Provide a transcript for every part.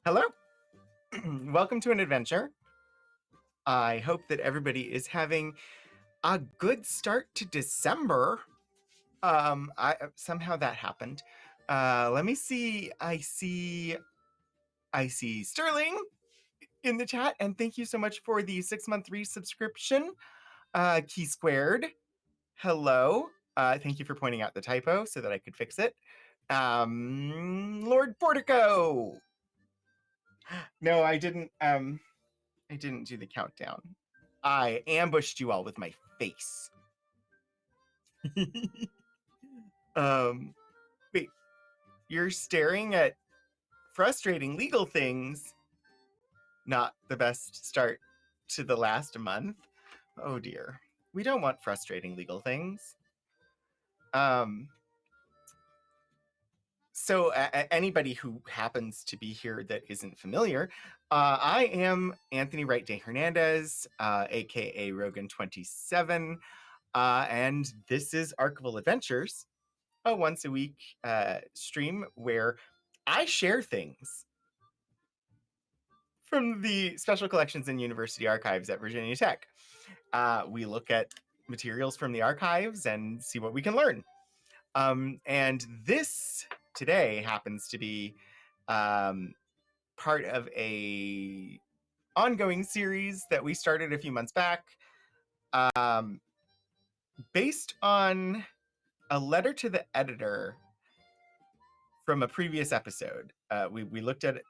Hello, welcome to an adventure. I hope that everybody is having a good start to December. I somehow that happened. Let me see. I see Sterling in the chat, and thank you so much for the 6-month resubscription. Key squared. Hello. Thank you for pointing out the typo so that I could fix it. Lord Portico. No, I didn't. I didn't do the countdown. I ambushed you all with my face. um, wait, you're staring at frustrating legal things. Not the best start to the last month. Oh dear. We don't want frustrating legal things. So anybody who happens to be here that isn't familiar, I am Anthony Wright de Hernandez, aka Rogan27. And this is Archival Adventures, a once a week stream where I share things from the special collections and university archives at Virginia Tech. We look at materials from the archives and see what we can learn. And this today happens to be part of a ongoing series that we started a few months back, based on a letter to the editor from a previous episode. We looked at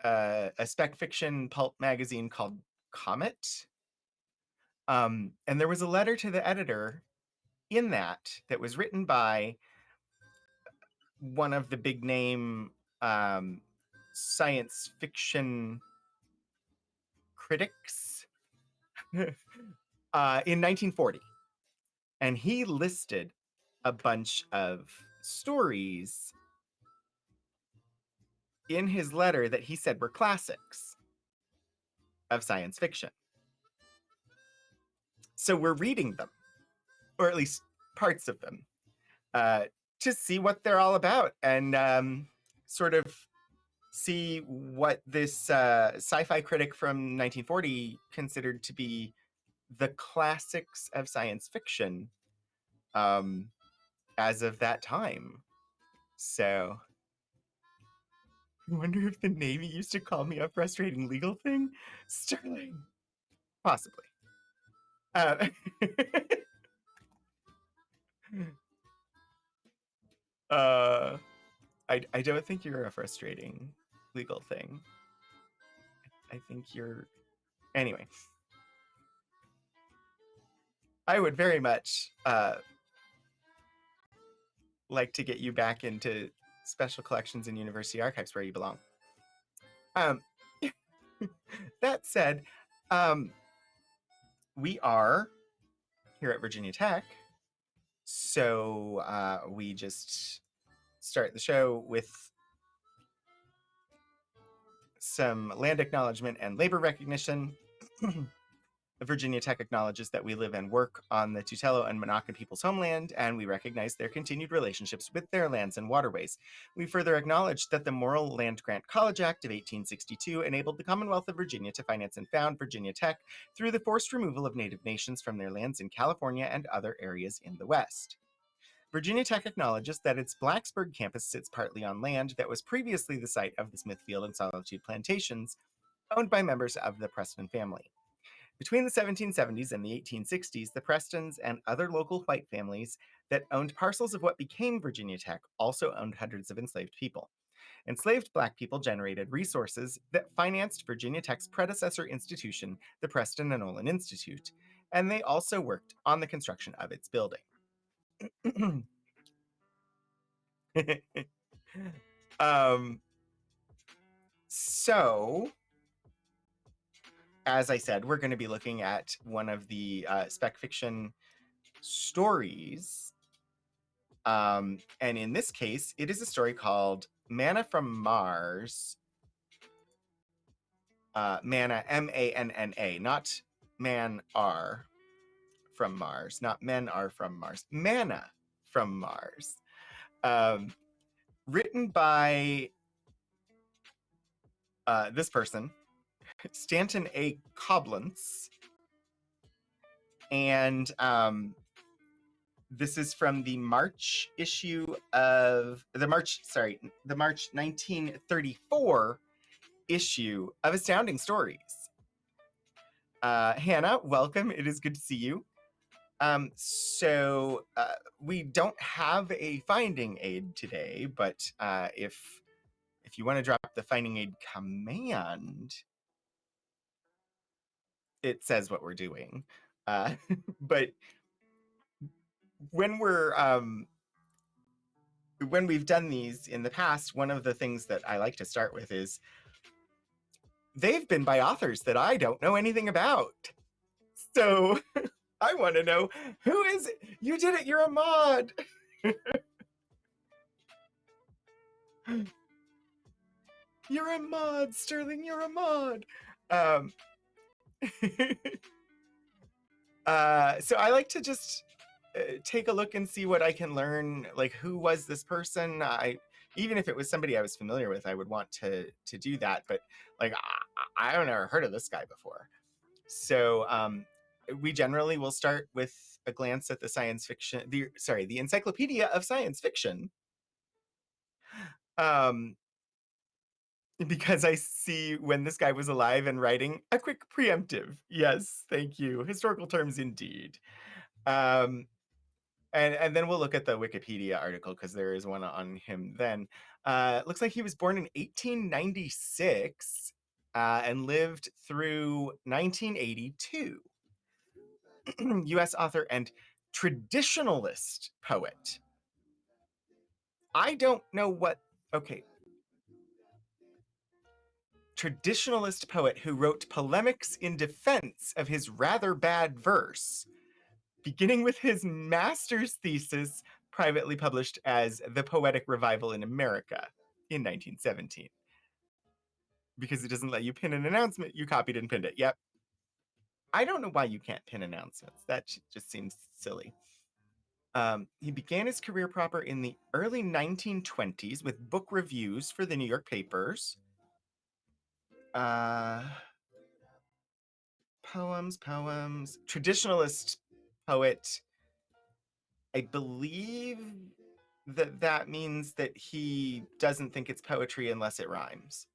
a spec fiction pulp magazine called Comet. And there was a letter to the editor in that was written by one of the big name science fiction critics in 1940. And he listed a bunch of stories in his letter that he said were classics of science fiction. So we're reading them, or at least parts of them, to see what they're all about and sort of see what this sci-fi critic from 1940 considered to be the classics of science fiction as of that time. So I wonder if the Navy used to call me a frustrating legal thing. Sterling. Possibly. I don't think you're a frustrating legal thing. I think you're... Anyway. I would very much like to get you back into special collections and university archives where you belong. That said, we are here at Virginia Tech, so we just start the show with some land acknowledgement and labor recognition. Virginia Tech acknowledges that we live and work on the Tutelo and Monacan people's homeland, and we recognize their continued relationships with their lands and waterways. We further acknowledge that the Morrill Land Grant College Act of 1862 enabled the Commonwealth of Virginia to finance and found Virginia Tech through the forced removal of Native nations from their lands in California and other areas in the West. Virginia Tech acknowledges that its Blacksburg campus sits partly on land that was previously the site of the Smithfield and Solitude plantations, owned by members of the Preston family. Between the 1770s and the 1860s, the Prestons and other local white families that owned parcels of what became Virginia Tech also owned hundreds of enslaved people. Enslaved Black people generated resources that financed Virginia Tech's predecessor institution, the Preston and Olin Institute, and they also worked on the construction of its building. So, as I said, we're going to be looking at one of the spec fiction stories. And in this case, it is a story called Manna from Mars. Manna, M-A-N-N-A, not man-are from Mars, not men are from Mars. Manna from Mars. Written by this person, Stanton A. Coblentz, and this is from the March issue of the March 1934 issue of Astounding Stories. Hannah, welcome. It is good to see you. So we don't have a finding aid today, but if you want to drop the finding aid command, it says what we're doing. But when we've done these in the past, one of the things that I like to start with is they've been by authors that I don't know anything about. So I want to know, who is it? You did it. You're a mod. You're a mod, Sterling. You're a mod. So I like to just take a look and see what I can learn. Like, who was this person? Even if it was somebody I was familiar with, I would want to do that. But like, I don't ever heard of this guy before. So we generally will start with a glance at the the Encyclopedia of Science Fiction. Because I see when this guy was alive and writing a quick preemptive. Yes, thank you. Historical terms indeed. And then we'll look at the Wikipedia article because there is one on him then. Looks like he was born in 1896 and lived through 1982. U.S. author and traditionalist poet. I don't know what... Okay. Traditionalist poet who wrote polemics in defense of his rather bad verse, beginning with his master's thesis, privately published as The Poetic Revival in America in 1917. Because it doesn't let you pin an announcement, you copied and pinned it. Yep. I don't know why you can't pin announcements. That just seems silly. He began his career proper in the early 1920s with book reviews for the New York papers. Poems. Traditionalist poet. I believe that means that he doesn't think it's poetry unless it rhymes.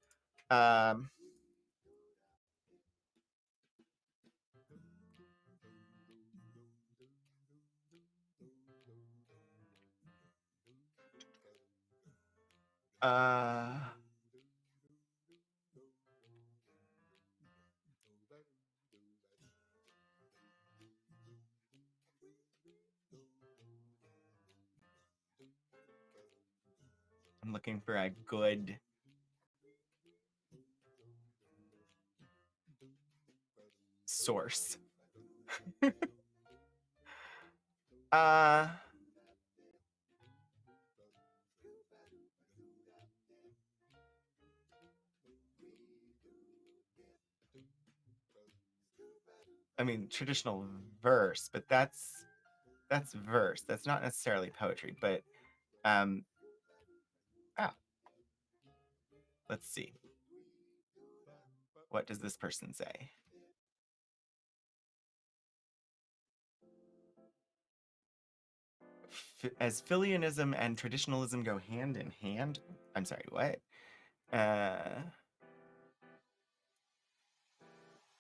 I'm looking for a good source. I mean, traditional verse, but that's verse. That's not necessarily poetry, but let's see. What does this person say? As Filianism and traditionalism go hand in hand. I'm sorry, what?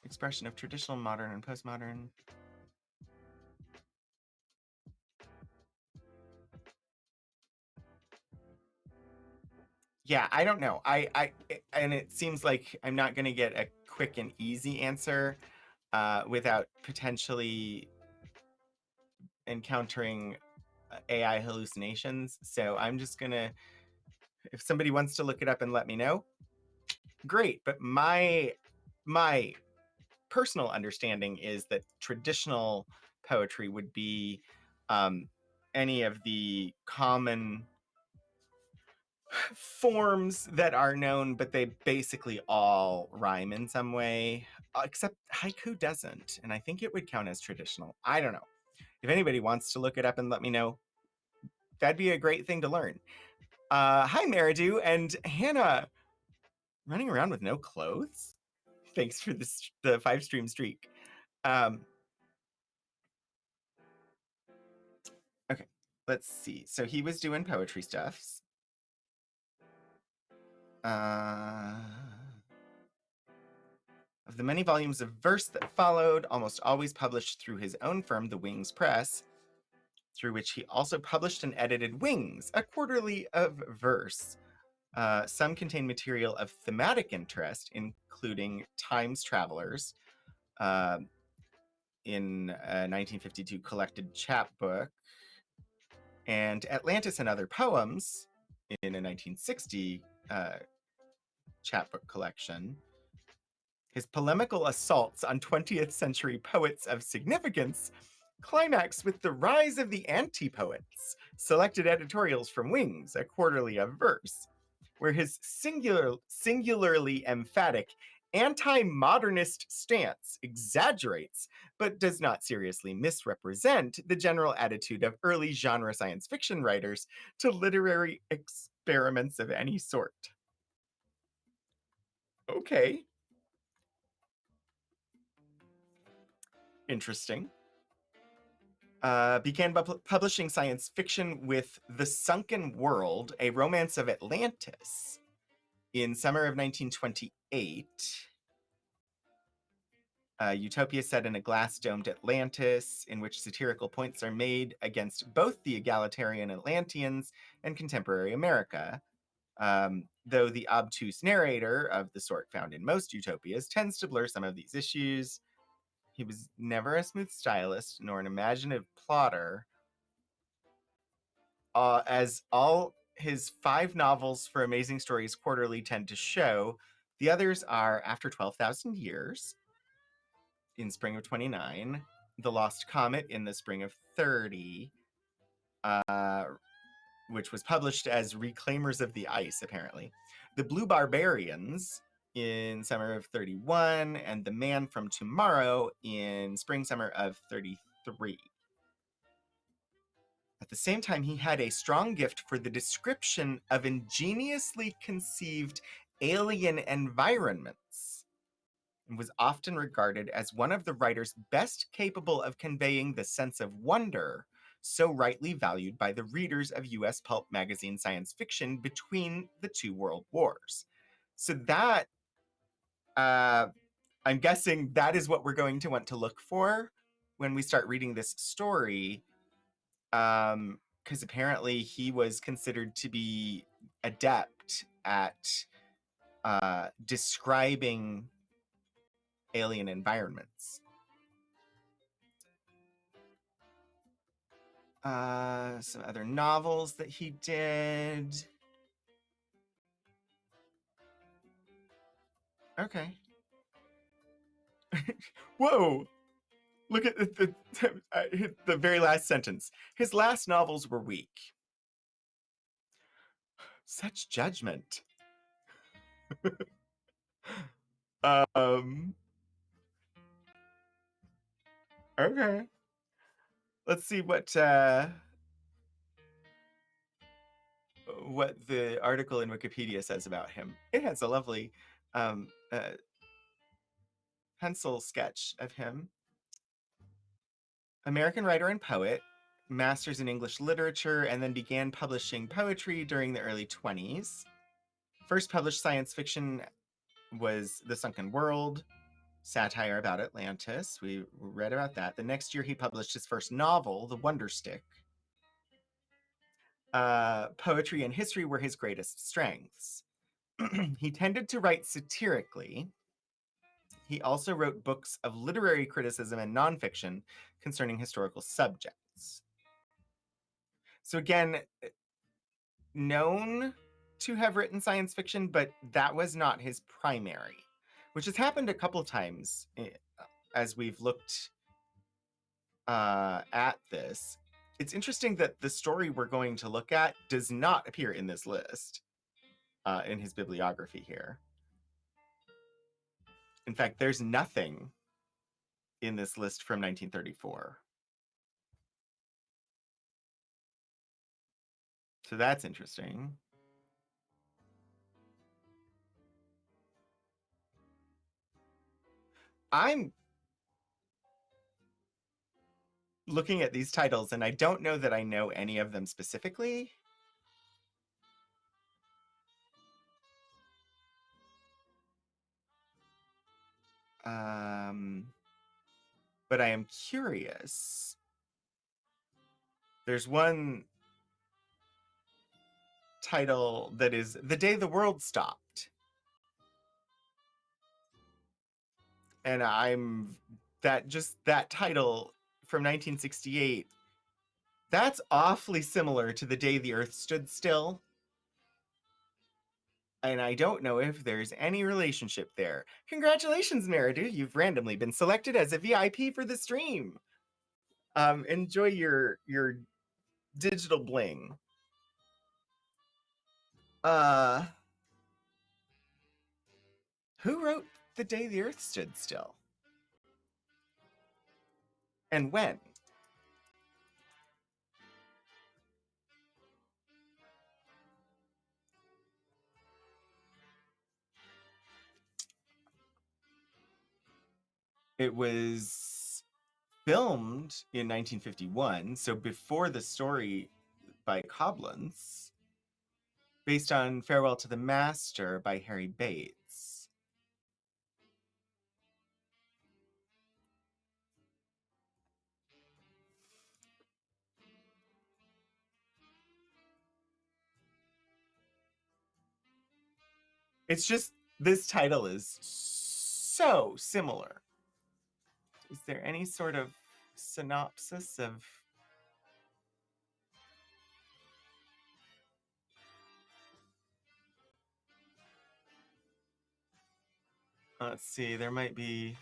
Expression of traditional, modern, and postmodern. Yeah, I don't know. And it seems like I'm not going to get a quick and easy answer without potentially encountering AI hallucinations. So I'm just going to, if somebody wants to look it up and let me know, great. But my personal understanding is that traditional poetry would be any of the common forms that are known, but they basically all rhyme in some way, except haiku doesn't, and I think it would count as traditional. I don't know. If anybody wants to look it up and let me know, that'd be a great thing to learn. Hi, Meridu and Hannah. Running around with no clothes? Thanks for this, the 5-stream streak. Okay, let's see. So he was doing poetry stuffs. Of the many volumes of verse that followed, almost always published through his own firm, the Wings Press, through which he also published and edited Wings, a quarterly of verse. Some contain material of thematic interest, including Times Travelers, in a 1952 collected chapbook, and Atlantis and Other Poems in a 1960 chapbook collection. His polemical assaults on 20th century poets of significance climax with the rise of the anti-poets, selected editorials from Wings, a quarterly of verse, where his singularly emphatic anti-modernist stance exaggerates, but does not seriously misrepresent, the general attitude of early genre science fiction writers to literary experiments of any sort. Okay. Interesting. Began publishing science fiction with The Sunken World, a romance of Atlantis, in summer of 1928. Utopia set in a glass-domed Atlantis, in which satirical points are made against both the egalitarian Atlanteans and contemporary America, though the obtuse narrator, of the sort found in most utopias, tends to blur some of these issues. He was never a smooth stylist, nor an imaginative plotter, as all his 5 novels for Amazing Stories Quarterly tend to show. The others are After 12,000 Years, in spring of 29, The Lost Comet in the spring of 30, which was published as Reclaimers of the Ice, apparently. The Blue Barbarians in summer of 31, and The Man from Tomorrow in spring-summer of 33. At the same time, he had a strong gift for the description of ingeniously conceived alien environments, and was often regarded as one of the writers best capable of conveying the sense of wonder so rightly valued by the readers of US pulp magazine science fiction between the 2 world wars. So that, I'm guessing that is what we're going to want to look for when we start reading this story, because apparently he was considered to be adept at describing alien environments. Some other novels that he did. Okay. Whoa! Look at the very last sentence. His last novels were weak. Such judgment. Okay. Let's see what the article in Wikipedia says about him. It has a lovely pencil sketch of him. American writer and poet, master's in English literature, and then began publishing poetry during the early 20s. First published science fiction was The Sunken World, satire about Atlantis. We read about that. The next year, he published his first novel, The Wonder Stick. Poetry and history were his greatest strengths. He tended to write satirically. He also wrote books of literary criticism and nonfiction concerning historical subjects. So again, known to have written science fiction, but that was not his primary, which has happened a couple times as we've looked at this. It's interesting that the story we're going to look at does not appear in this list, in his bibliography here. In fact, there's nothing in this list from 1934. So that's interesting. I'm looking at these titles, and I don't know that I know any of them specifically. But I am curious. There's one title that is The Day the World Stopped. And that title from 1968, that's awfully similar to The Day the Earth Stood Still. And I don't know if there's any relationship there. Congratulations, Meridu. You've randomly been selected as a VIP for the stream. Enjoy your digital bling. Who wrote The Day the Earth Stood Still? And when? It was filmed in 1951, so before the story by Coblentz, based on Farewell to the Master by Harry Bates. It's just, this title is so similar. Is there any sort of synopsis of... Let's see, there might be...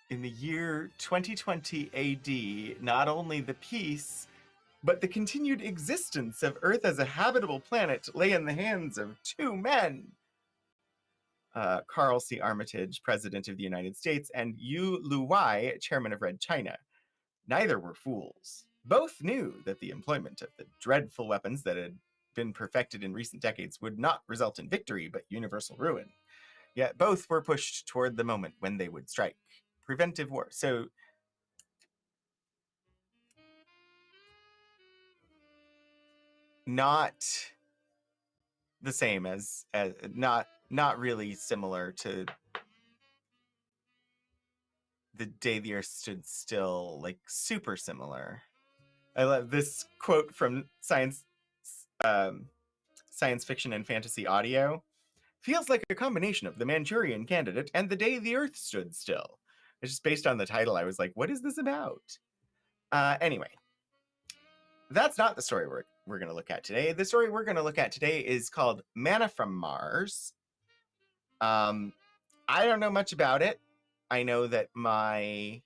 In the year 2020 AD, not only the peace, but the continued existence of Earth as a habitable planet lay in the hands of two men. Carl C. Armitage, President of the United States, and Yu Luwai, Chairman of Red China. Neither were fools. Both knew that the employment of the dreadful weapons that had been perfected in recent decades would not result in victory, but universal ruin. Yet both were pushed toward the moment when they would strike. Preventive war. So not the same as not really similar to The Day the Earth Stood Still, like super similar. I love this quote from science fiction and fantasy audio. Feels like a combination of The Manchurian Candidate and The Day the Earth Stood Still. It's just based on the title. I was like, what is this about? Anyway, that's not the story we're going to look at today. The story we're going to look at today is called Manna from Mars. I don't know much about it. I know that my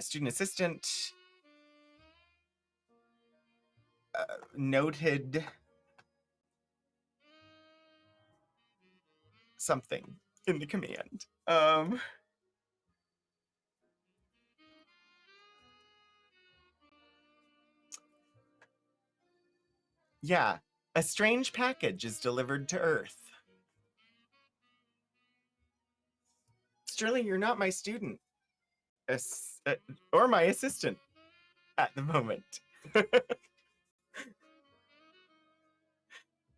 student assistant noted something in the command. Yeah, a strange package is delivered to Earth. Sterling, you're not my student. Or my assistant at the moment.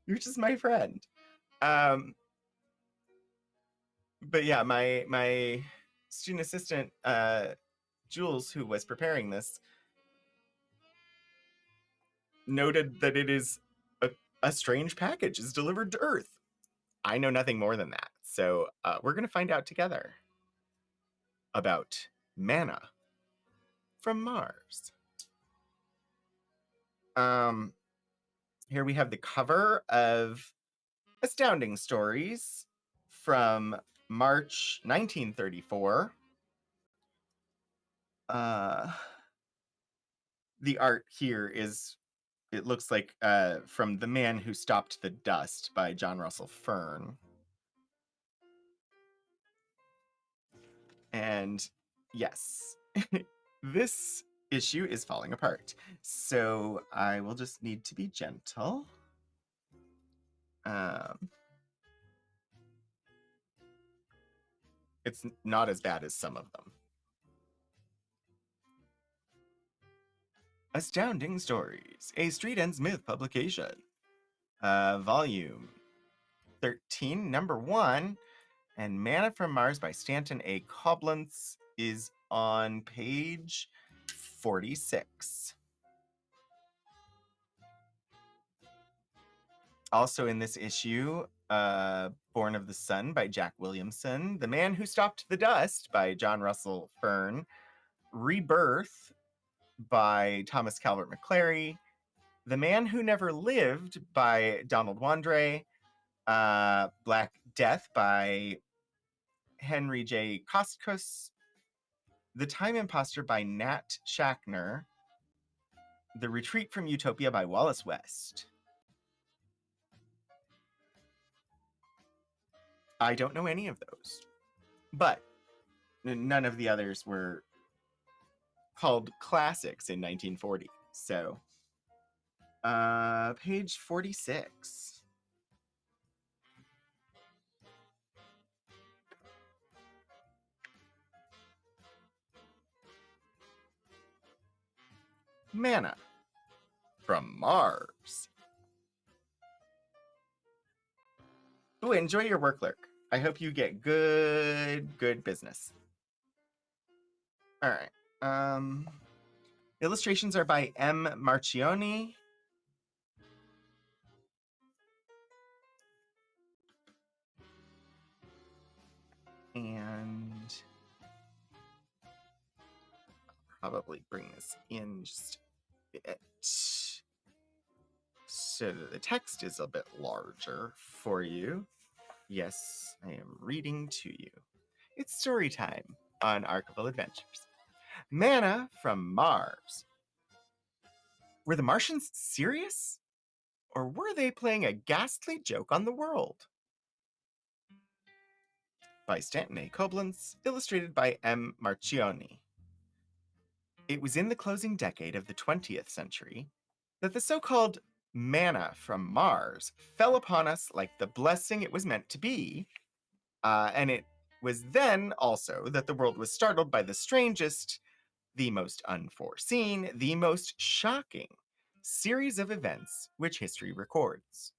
You're just my friend. But yeah, my student assistant, Jules, who was preparing this, noted that it is a strange package is delivered to Earth. I know nothing more than that. So we're going to find out together about Manna from Mars. Here we have the cover of Astounding Stories from March 1934. The art here is, it looks like from The Man Who Stopped the Dust by John Russell Fearn. And yes, this issue is falling apart. So I will just need to be gentle. It's not as bad as some of them. Astounding Stories, a Street Ends Myth publication. Volume 13, number 1, and Manna from Mars by Stanton A. Coblentz is on page 46. Also in this issue, Born of the Sun by Jack Williamson, The Man Who Stopped the Dust by John Russell Fearn, Rebirth by Thomas Calvert McClary, The Man Who Never Lived by Donald Wandre, Black Death by Henry J. Kostkos, The Time Imposter by Nat Shackner, The Retreat from Utopia by Wallace West. I don't know any of those, but none of the others were called classics in 1940. So, page 46. Manna from Mars. Ooh, enjoy your work, Lurk. I hope you get good business. All right. Illustrations are by M. Marchioni. And I'll probably bring this in just a bit so that the text is a bit larger for you. Yes, I am reading to you. It's story time on Archival Adventures. Manna from Mars. Were the Martians serious? Or were they playing a ghastly joke on the world? By Stanton A. Coblentz, illustrated by M. Marchioni. It was in the closing decade of the 20th century that the so-called manna from Mars fell upon us like the blessing it was meant to be, and it was then also that the world was startled by the strangest, the most unforeseen, the most shocking series of events which history records.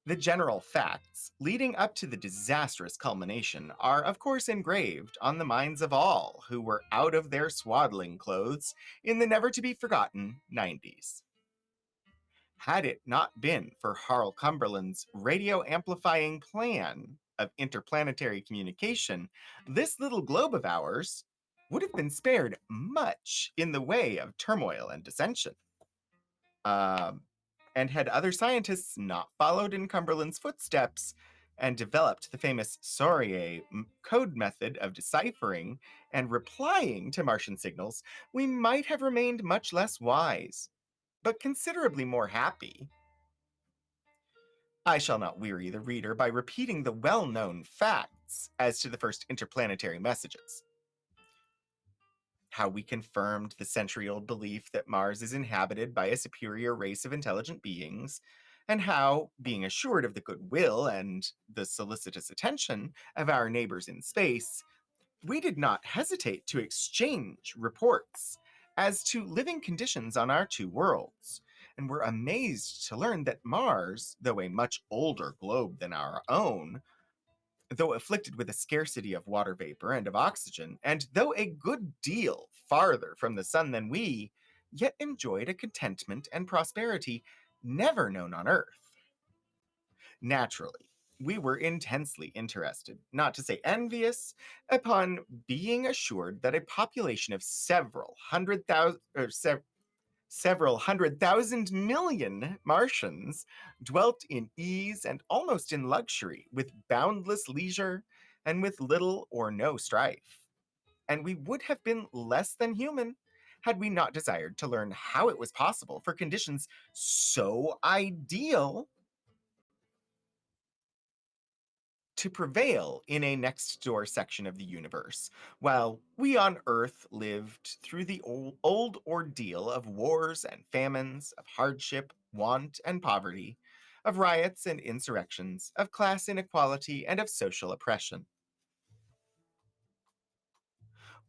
The general facts leading up to the disastrous culmination are, of course, engraved on the minds of all who were out of their swaddling clothes in the never to be forgotten 90s. Had it not been for Harl Cumberland's radio amplifying plan of interplanetary communication, this little globe of ours would have been spared much in the way of turmoil and dissension. And had other scientists not followed in Cumberland's footsteps and developed the famous Fourier code method of deciphering and replying to Martian signals, we might have remained much less wise, but considerably more happy. I shall not weary the reader by repeating the well-known facts as to the first interplanetary messages. How we confirmed the century-old belief that Mars is inhabited by a superior race of intelligent beings, and how, being assured of the goodwill and the solicitous attention of our neighbors in space, we did not hesitate to exchange reports as to living conditions on our two worlds, and were amazed to learn that Mars, though a much older globe than our own, though afflicted with a scarcity of water vapor and of oxygen, and though a good deal farther from the sun than we, yet enjoyed a contentment and prosperity never known on Earth. Naturally, we were intensely interested, not to say envious, upon being assured that a population of several hundred million Martians dwelt in ease and almost in luxury, with boundless leisure and with little or no strife. And we would have been less than human had we not desired to learn how it was possible for conditions so ideal to prevail in a next door section of the universe, while we on Earth lived through the old ordeal of wars and famines, of hardship, want, and poverty, of riots and insurrections, of class inequality, and of social oppression.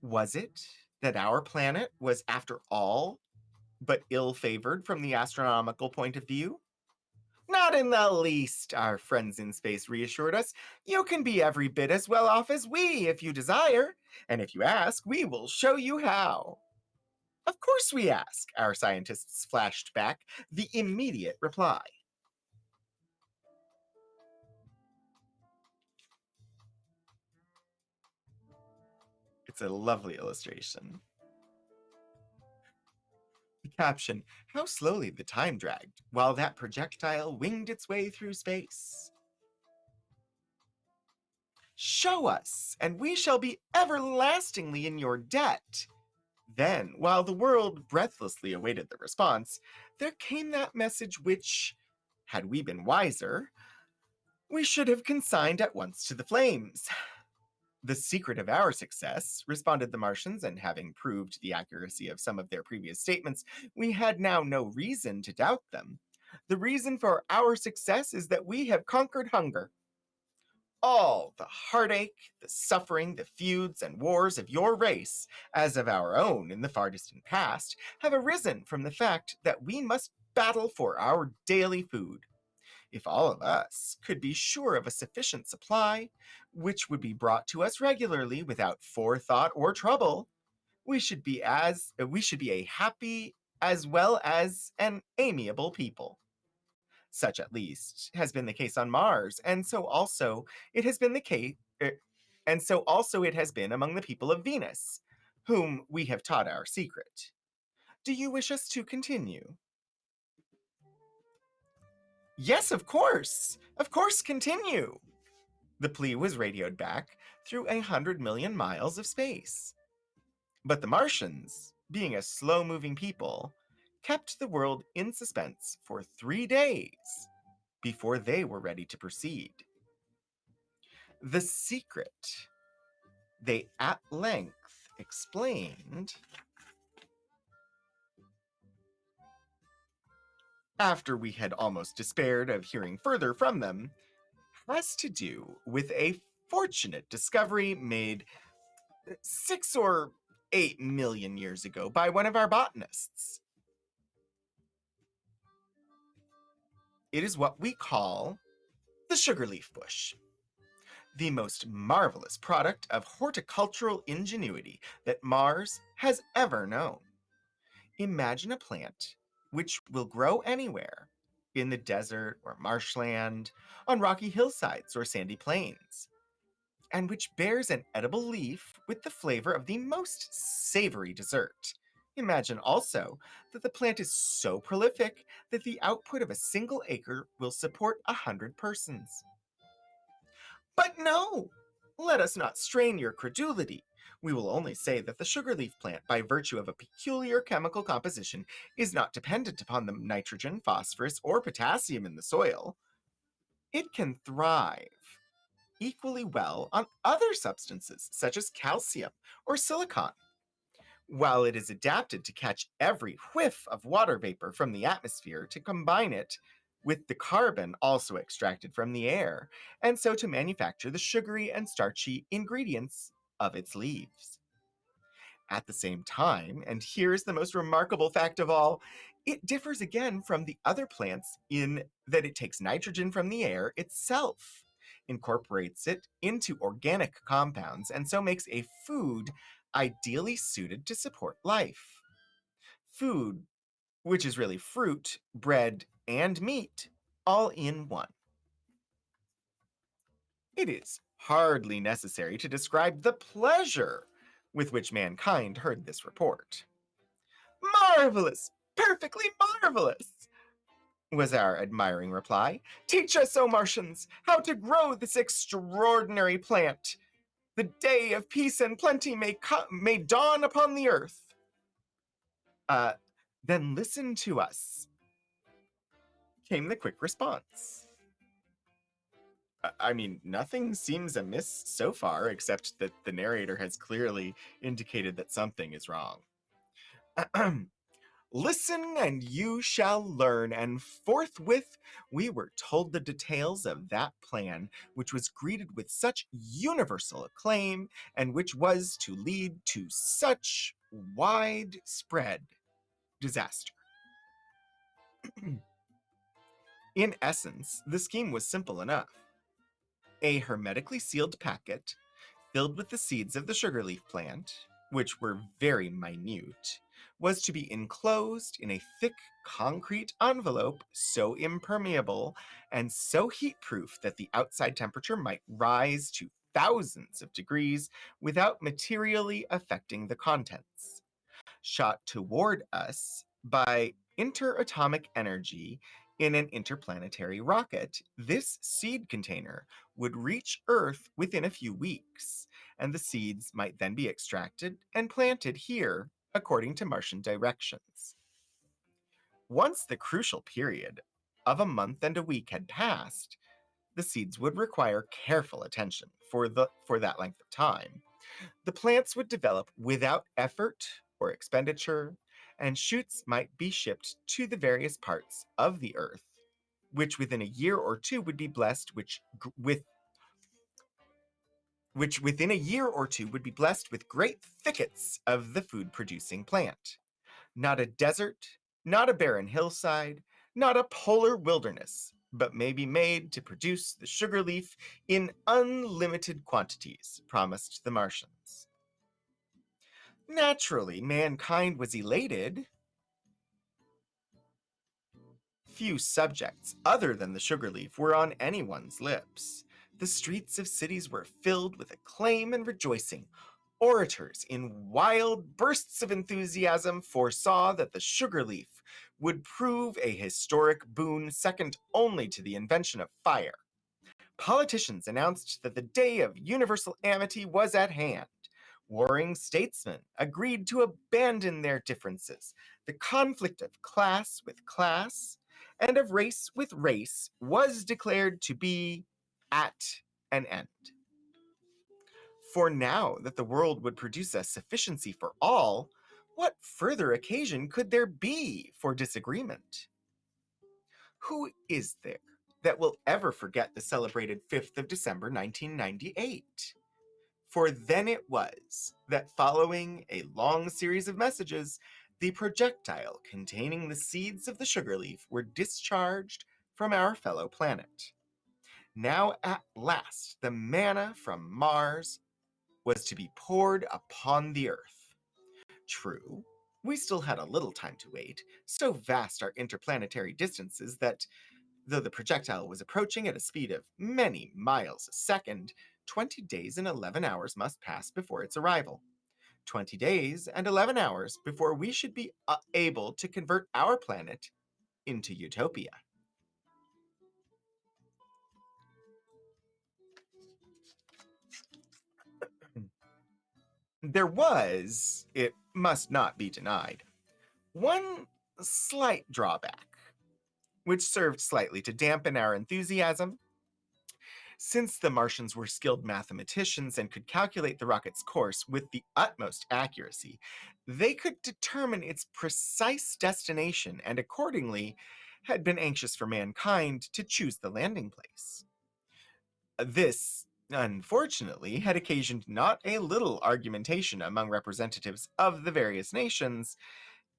Was it that our planet was, after all, but ill-favored from the astronomical point of view? Not in the least, our friends in space reassured us. You can be every bit as well off as we if you desire, and if you ask, we will show you how. Of course we ask, our scientists flashed back, the immediate reply. It's a lovely illustration. The caption, how slowly the time dragged while that projectile winged its way through space. Show us, and we shall be everlastingly in your debt. Then, while the world breathlessly awaited the response, there came that message which, had we been wiser, we should have consigned at once to the flames. The secret of our success, responded the Martians, and having proved the accuracy of some of their previous statements, we had now no reason to doubt them. The reason for our success is that we have conquered hunger. All the heartache, the suffering, the feuds and wars of your race, as of our own in the far distant past, have arisen from the fact that we must battle for our daily food. If all of us could be sure of a sufficient supply, which would be brought to us regularly without forethought or trouble, we should be a happy as well as an amiable people. Such, at least, has been the case on Mars, and so also it has been the case, and so also it has been among the people of Venus, whom we have taught our secret. Do you wish us to continue? Yes, of course! Of course, continue! The plea was radioed back through 100 million miles of space. But the Martians, being a slow-moving people, kept the world in suspense for 3 days before they were ready to proceed. The secret, they at length explained, after we had almost despaired of hearing further from them, has to do with a fortunate discovery made 6 or 8 million years ago by one of our botanists. It is what we call the sugar leaf bush, the most marvelous product of horticultural ingenuity that Mars has ever known. Imagine a plant which will grow anywhere, in the desert or marshland, on rocky hillsides or sandy plains, and which bears an edible leaf with the flavor of the most savory dessert. Imagine also that the plant is so prolific that the output of a single acre will support 100 persons. But no! Let us not strain your credulity. We will only say that the sugar leaf plant, by virtue of a peculiar chemical composition, is not dependent upon the nitrogen, phosphorus, or potassium in the soil. It can thrive equally well on other substances, such as calcium or silicon. While it is adapted to catch every whiff of water vapor from the atmosphere to combine it with the carbon also extracted from the air, and so to manufacture the sugary and starchy ingredients of its leaves. At the same time, and here's the most remarkable fact of all, it differs again from the other plants in that it takes nitrogen from the air itself, incorporates it into organic compounds, and so makes a food ideally suited to support life. Food, which is really fruit, bread, and meat, all in one. It is hardly necessary to describe the pleasure with which mankind heard this report. Marvelous! Perfectly marvelous! Was our admiring reply. Teach us, O Martians, how to grow this extraordinary plant. The day of peace and plenty may dawn upon the earth. Then listen to us, came the quick response. I mean, nothing seems amiss so far, except that the narrator has clearly indicated that something is wrong. Listen and you shall learn. And forthwith we were told the details of that plan, which was greeted with such universal acclaim, and which was to lead to such widespread disaster. In essence, the scheme was simple enough. A hermetically sealed packet filled with the seeds of the sugar leaf plant, which were very minute, was to be enclosed in a thick concrete envelope so impermeable and so heat-proof that the outside temperature might rise to thousands of degrees without materially affecting the contents. Shot toward us by interatomic energy in an interplanetary rocket, this seed container would reach Earth within a few weeks, and the seeds might then be extracted and planted here according to Martian directions. Once the crucial period of a month and a week had passed, the seeds would require careful attention for that length of time. The plants would develop without effort or expenditure, and shoots might be shipped to the various parts of the earth, which within a year or two would be blessed which within a year or two would be blessed with great thickets of the food-producing plant. Not a desert, not a barren hillside, not a polar wilderness, but may be made to produce the sugar leaf in unlimited quantities, promised the Martians. Naturally, mankind was elated. Few subjects other than the sugar leaf were on anyone's lips. The streets of cities were filled with acclaim and rejoicing. Orators, in wild bursts of enthusiasm, foresaw that the sugar leaf would prove a historic boon second only to the invention of fire. Politicians announced that the day of universal amity was at hand. Warring statesmen agreed to abandon their differences. The conflict of class with class and of race with race was declared to be at an end. For now that the world would produce a sufficiency for all, what further occasion could there be for disagreement? Who is there that will ever forget the celebrated 5th of December 1998? For then it was that, following a long series of messages, the projectile containing the seeds of the sugar leaf were discharged from our fellow planet. Now at last the manna from Mars was to be poured upon the Earth. True, we still had a little time to wait, so vast are interplanetary distances that, though the projectile was approaching at a speed of many miles a second, 20 days and 11 hours must pass before its arrival. 20 days and 11 hours before we should be able to convert our planet into utopia. There was, it must not be denied, one slight drawback, which served slightly to dampen our enthusiasm. Since the Martians were skilled mathematicians and could calculate the rocket's course with the utmost accuracy, they could determine its precise destination and accordingly had been anxious for mankind to choose the landing place. This, unfortunately, had occasioned not a little argumentation among representatives of the various nations,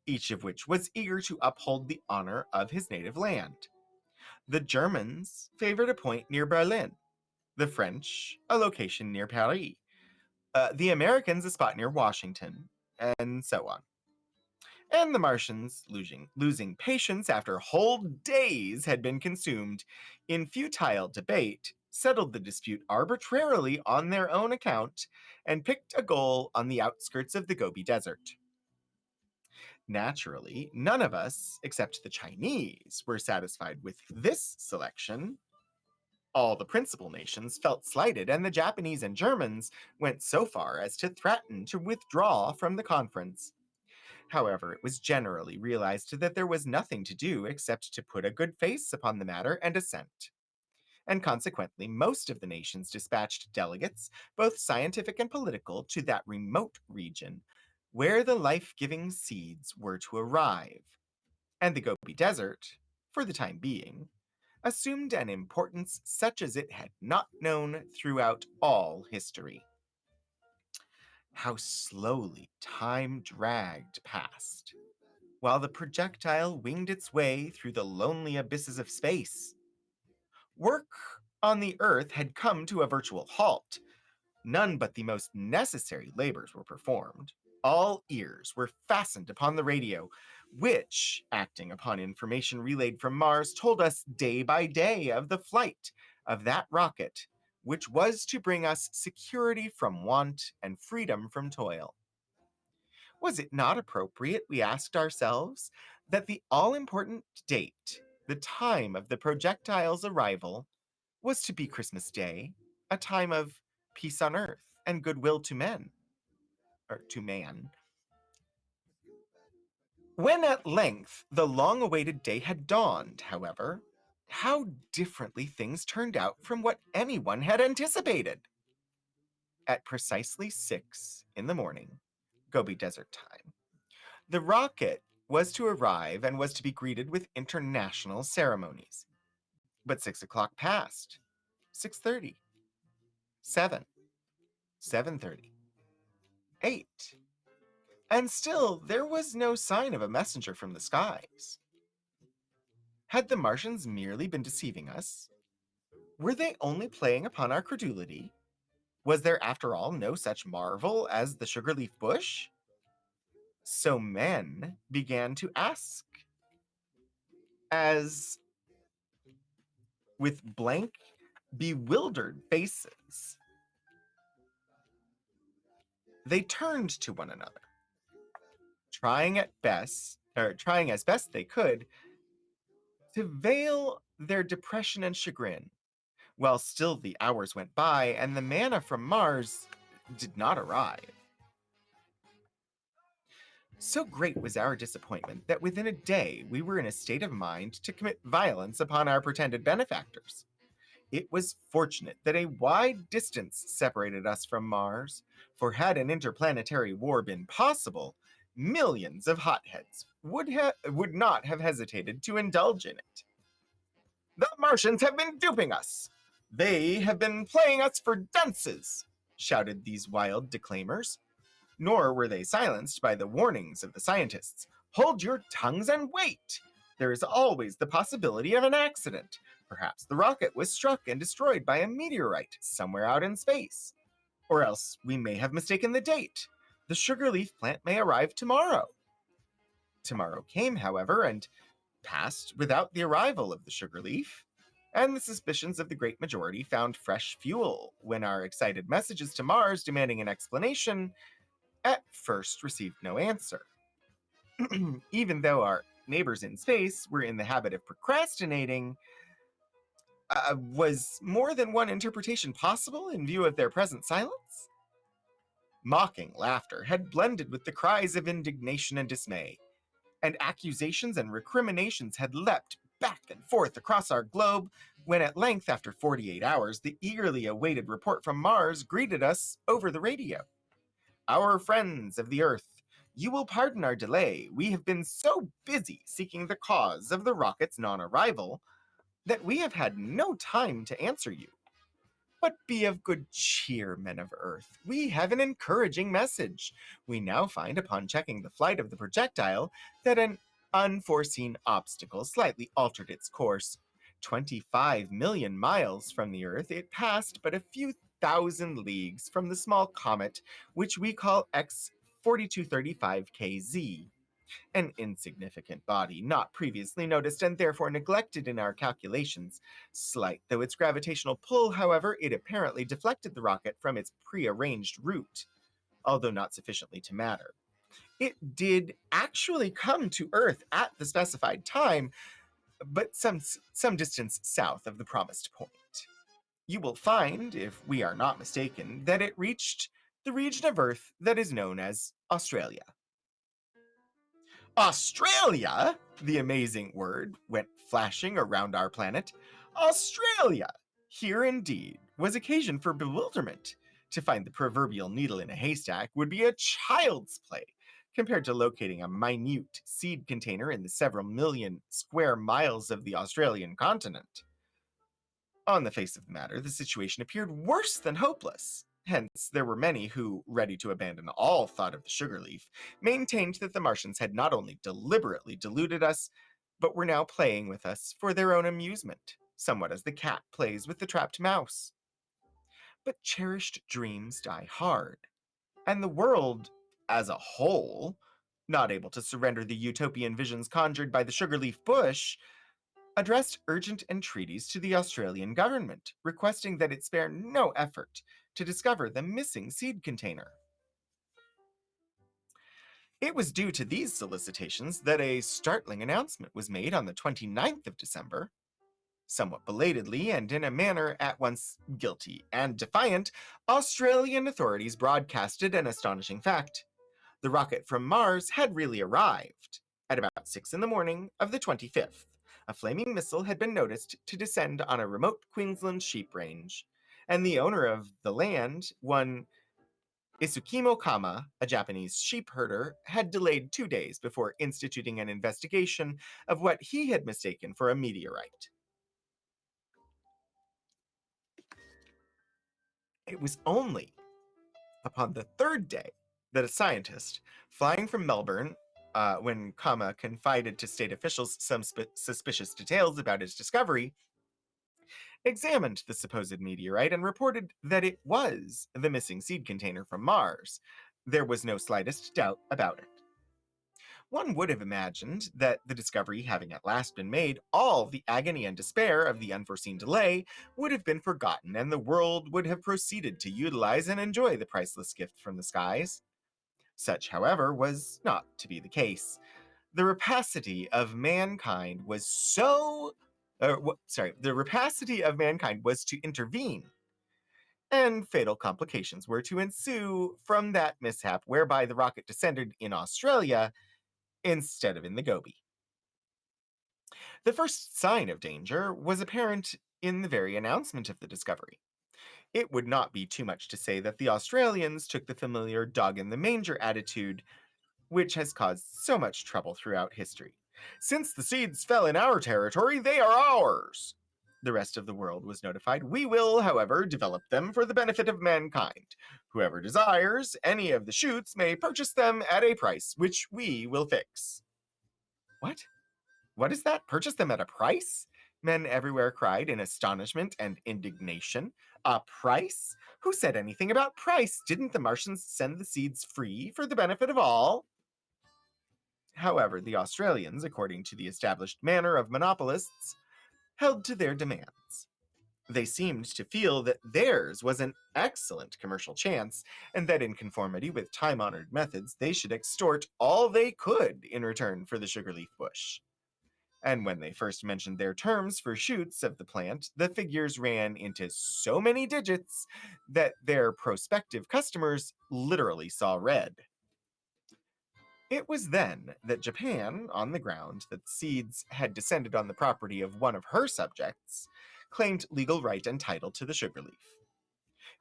each of which was eager to uphold the honor of his native land. The Germans favored a point near Berlin, the French a location near Paris, the Americans a spot near Washington, and so on. And the Martians, losing patience after whole days had been consumed in futile debate, settled the dispute arbitrarily on their own account and picked a goal on the outskirts of the Gobi Desert. Naturally, none of us, except the Chinese, were satisfied with this selection. All the principal nations felt slighted, and the Japanese and Germans went so far as to threaten to withdraw from the conference. However, it was generally realized that there was nothing to do except to put a good face upon the matter and assent. And consequently, most of the nations dispatched delegates, both scientific and political, to that remote region, where the life-giving seeds were to arrive, and the Gobi Desert, for the time being, assumed an importance such as it had not known throughout all history. How slowly time dragged past, while the projectile winged its way through the lonely abysses of space. Work on the Earth had come to a virtual halt. None but the most necessary labors were performed. All ears were fastened upon the radio, which, acting upon information relayed from Mars, told us day by day of the flight of that rocket, which was to bring us security from want and freedom from toil. Was it not appropriate, we asked ourselves, that the all-important date, the time of the projectile's arrival, was to be Christmas Day, a time of peace on earth and goodwill to men, or to man? When at length the long-awaited day had dawned, however, how differently things turned out from what anyone had anticipated. At precisely 6 in the morning, Gobi Desert time, the rocket was to arrive and was to be greeted with international ceremonies. But 6 o'clock passed, 6:30, 7, 7:30, 8, and still there was no sign of a messenger from the skies. Had the Martians merely been deceiving us? Were they only playing upon our credulity? Was there, after all, no such marvel as the sugar leaf bush? So men began to ask, as with blank, bewildered faces, they turned to one another, trying as best they could to veil their depression and chagrin, while still the hours went by and the manna from Mars did not arrive. So great was our disappointment that within a day we were in a state of mind to commit violence upon our pretended benefactors. It was fortunate that a wide distance separated us from Mars, for had an interplanetary war been possible, millions of hotheads would not have hesitated to indulge in it. The Martians have been duping us! They have been playing us for dunces! Shouted these wild declaimers. Nor were they silenced by the warnings of the scientists. Hold your tongues and wait! There is always the possibility of an accident. Perhaps the rocket was struck and destroyed by a meteorite somewhere out in space. Or else we may have mistaken the date. The sugar leaf plant may arrive tomorrow. Tomorrow came, however, and passed without the arrival of the sugar leaf, and the suspicions of the great majority found fresh fuel when our excited messages to Mars demanding an explanation at first received no answer. Even though our neighbors in space were in the habit of procrastinating, was more than one interpretation possible in view of their present silence? Mocking laughter had blended with the cries of indignation and dismay, and accusations and recriminations had leapt back and forth across our globe when at length, after 48 hours, the eagerly awaited report from Mars greeted us over the radio. Our friends of the Earth, you will pardon our delay. We have been so busy seeking the cause of the rocket's non-arrival that we have had no time to answer you. But be of good cheer, men of Earth. We have an encouraging message. We now find, upon checking the flight of the projectile, that an unforeseen obstacle slightly altered its course. 25 million miles from the Earth, it passed but a few thousand leagues from the small comet, which we call X4235KZ. An insignificant body, not previously noticed and therefore neglected in our calculations. Slight though its gravitational pull, however, it apparently deflected the rocket from its prearranged route, although not sufficiently to matter. It did actually come to Earth at the specified time, but some distance south of the promised point. You will find, if we are not mistaken, that it reached the region of Earth that is known as Australia. Australia? The amazing word went flashing around our planet. Australia! Here indeed was occasion for bewilderment. To find the proverbial needle in a haystack would be a child's play. compared to locating a minute seed container in the several million square miles of the Australian continent. On the face of the matter, the situation appeared worse than hopeless. Hence, there were many who, ready to abandon all thought of the sugar leaf, maintained that the Martians had not only deliberately deluded us, but were now playing with us for their own amusement, somewhat as the cat plays with the trapped mouse. But cherished dreams die hard, and the world, as a whole, not able to surrender the utopian visions conjured by the sugar leaf bush, addressed urgent entreaties to the Australian government, requesting that it spare no effort to discover the missing seed container. It was due to these solicitations that a startling announcement was made on the 29th of December. Somewhat belatedly and in a manner at once guilty and defiant, Australian authorities broadcasted an astonishing fact. The rocket from Mars had really arrived. At about 6 in the morning of the 25th, a flaming missile had been noticed to descend on a remote Queensland sheep range, and the owner of the land, one Isukimo Kama, a Japanese sheep herder, had delayed 2 days before instituting an investigation of what he had mistaken for a meteorite. It was only upon the third day that a scientist, flying from Melbourne, when Kama confided to state officials some suspicious details about his discovery, examined the supposed meteorite and reported that it was the missing seed container from Mars. There was no slightest doubt about it. One would have imagined that the discovery having at last been made, all the agony and despair of the unforeseen delay would have been forgotten, and the world would have proceeded to utilize and enjoy the priceless gift from the skies. Such, however, was not to be the case. The rapacity of mankind was the rapacity of mankind was to intervene, and fatal complications were to ensue from that mishap, whereby the rocket descended in Australia instead of in the Gobi. The first sign of danger was apparent in the very announcement of the discovery. It would not be too much to say that the Australians took the familiar dog in the manger attitude, which has caused so much trouble throughout history. Since the seeds fell in our territory, they are ours. The rest of the world was notified. We will, however, develop them for the benefit of mankind. Whoever desires any of the shoots may purchase them at a price, which we will fix. What? What is that? Purchase them at a price? Men everywhere cried in astonishment and indignation. A price? Who said anything about price? Didn't the Martians send the seeds free for the benefit of all? However, the Australians, according to the established manner of monopolists, held to their demands. They seemed to feel that theirs was an excellent commercial chance, and that in conformity with time-honored methods, they should extort all they could in return for the sugar leaf bush. And when they first mentioned their terms for shoots of the plant, the figures ran into so many digits that their prospective customers literally saw red. It was then that Japan, on the ground that seeds had descended on the property of one of her subjects, claimed legal right and title to the sugar leaf.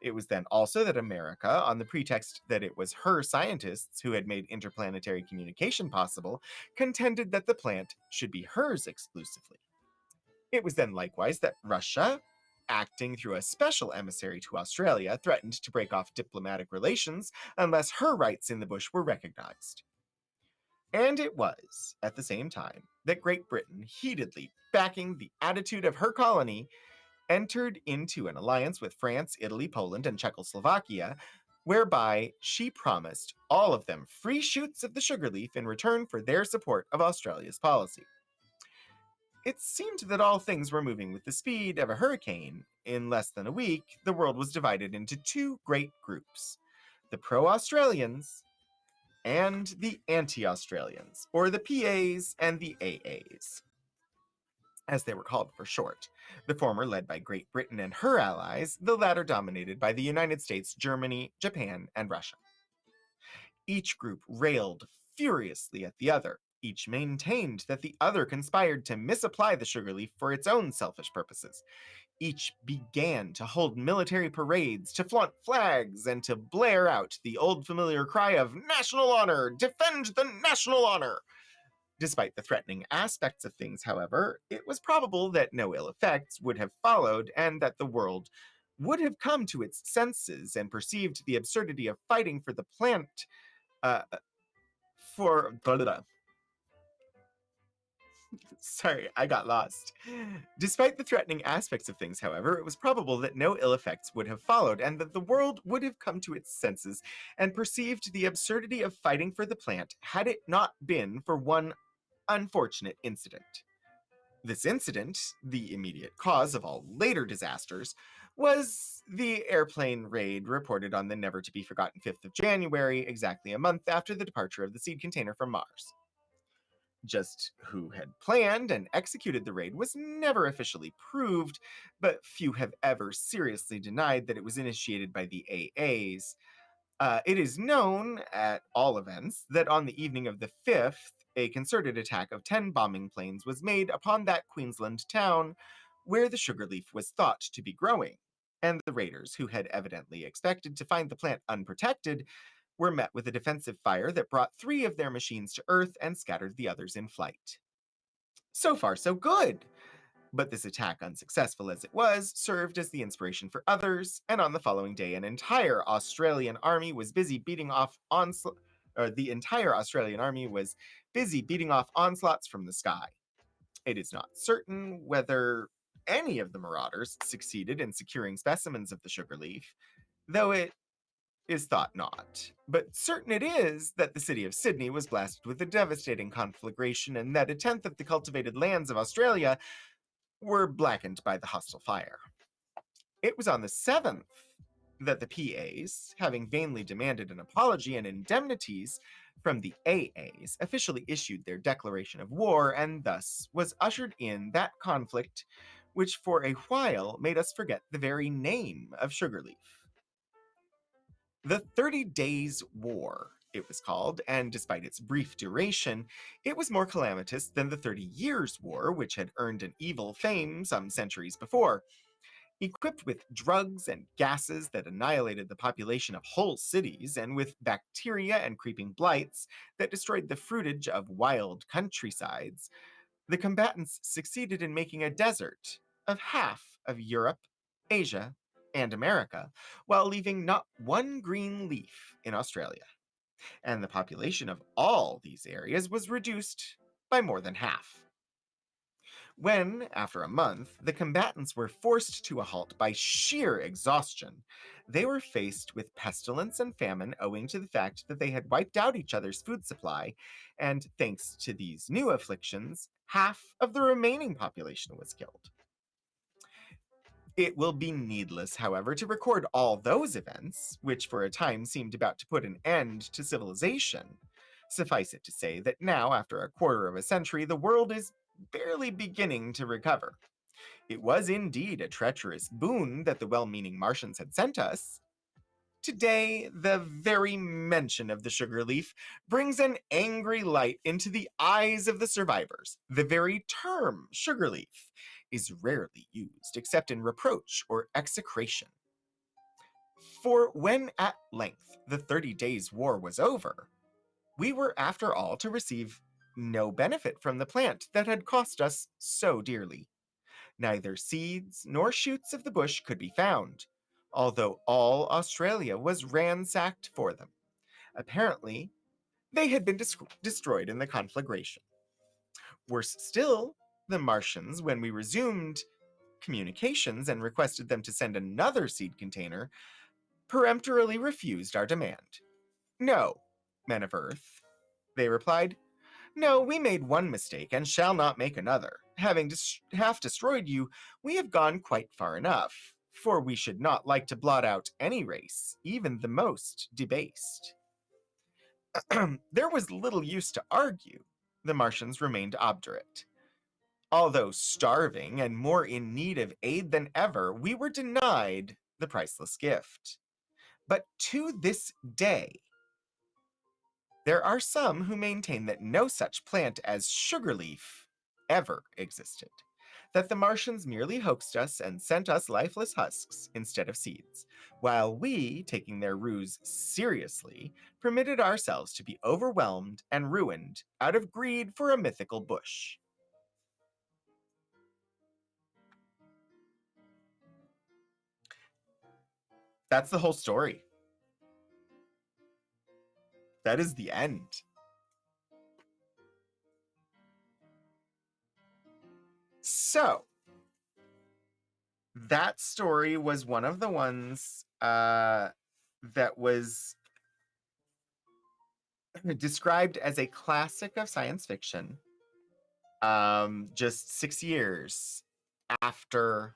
It was then also that America, on the pretext that it was her scientists who had made interplanetary communication possible, contended that the plant should be hers exclusively. It was then likewise that Russia, acting through a special emissary to Australia, threatened to break off diplomatic relations unless her rights in the bush were recognized. And it was, at the same time, that Great Britain, heatedly backing the attitude of her colony, entered into an alliance with France, Italy, Poland, and Czechoslovakia, whereby she promised all of them free shoots of the sugar leaf in return for their support of Australia's policy. It seemed that all things were moving with the speed of a hurricane. In less than a week, the world was divided into two great groups: the pro-Australians and the anti-Australians, or the PAs and the AAs, as they were called for short. The former led by Great Britain and her allies, the latter dominated by the United States, Germany, Japan, and Russia. Each group railed furiously at the other. Each maintained that the other conspired to misapply the sugar leaf for its own selfish purposes. each began to hold military parades, to flaunt flags, and to blare out the old familiar cry of national honor, defend the national honor. Despite the threatening aspects of things, however, it was probable that no ill effects would have followed and that the world would have come to its senses and perceived the absurdity of fighting for the plant uh, for blah, blah, blah. Sorry, I got lost. Despite the threatening aspects of things, however, it was probable that no ill effects would have followed and that the world would have come to its senses and perceived the absurdity of fighting for the plant had it not been for one unfortunate incident. This incident, the immediate cause of all later disasters, was the airplane raid reported on the never to be forgotten 5th of January, exactly a month after the departure of the seed container from Mars. Just who had planned and executed the raid was never officially proved, but few have ever seriously denied that it was initiated by the AAs. It is known, at all events, that on the evening of the 5th, a concerted attack of 10 bombing planes was made upon that Queensland town where the sugar leaf was thought to be growing, and the raiders, who had evidently expected to find the plant unprotected, were met with a defensive fire that brought 3 of their machines to Earth and scattered the others in flight. So far, so good. But this attack, unsuccessful as it was, served as the inspiration for others, and on the following day, an entire Australian army was busy beating off the entire Australian army was busy beating off onslaughts from the sky. It is not certain whether any of the marauders succeeded in securing specimens of the sugar leaf, though it is thought not. But certain it is that the city of Sydney was blasted with a devastating conflagration and that a tenth of the cultivated lands of Australia were blackened by the hostile fire. It was on the 7th that the PAs, having vainly demanded an apology and indemnities from the AAs, officially issued their declaration of war, and thus was ushered in that conflict which for a while made us forget the very name of Sugarleaf. The 30 Days' War, it was called, and despite its brief duration, it was more calamitous than the 30 Years' War, which had earned an evil fame some centuries before. Equipped with drugs and gases that annihilated the population of whole cities, and with bacteria and creeping blights that destroyed the fruitage of wild countrysides, the combatants succeeded in making a desert of half of Europe, Asia, and America, while leaving not one green leaf in Australia. And the population of all these areas was reduced by more than half. When, after a month, the combatants were forced to a halt by sheer exhaustion, they were faced with pestilence and famine owing to the fact that they had wiped out each other's food supply, and thanks to these new afflictions, half of the remaining population was killed. It will be needless, however, to record all those events, which for a time seemed about to put an end to civilization. Suffice it to say that now, after a quarter of a century, the world is barely beginning to recover. It was indeed a treacherous boon that the well-meaning Martians had sent us. Today, the very mention of the sugar leaf brings an angry light into the eyes of the survivors. The very term sugar leaf is rarely used except in reproach or execration. For when at length the 30 Days' War was over, we were after all to receive no benefit from the plant that had cost us so dearly. Neither seeds nor shoots of the bush could be found, although all Australia was ransacked for them. Apparently, they had been destroyed in the conflagration. Worse still, the Martians, when we resumed communications and requested them to send another seed container, peremptorily refused our demand. No, men of Earth, they replied. No, we made one mistake and shall not make another. Having half destroyed you, we have gone quite far enough, for we should not like to blot out any race, even the most debased. There was little use to argue. The Martians remained obdurate. Although starving and more in need of aid than ever, we were denied the priceless gift. But to this day, there are some who maintain that no such plant as sugarleaf ever existed. that the Martians merely hoaxed us and sent us lifeless husks instead of seeds, while we, taking their ruse seriously, permitted ourselves to be overwhelmed and ruined out of greed for a mythical bush. That's the whole story. That is the end. So, that story was one of the ones that was described as a classic of science fiction just 6 years after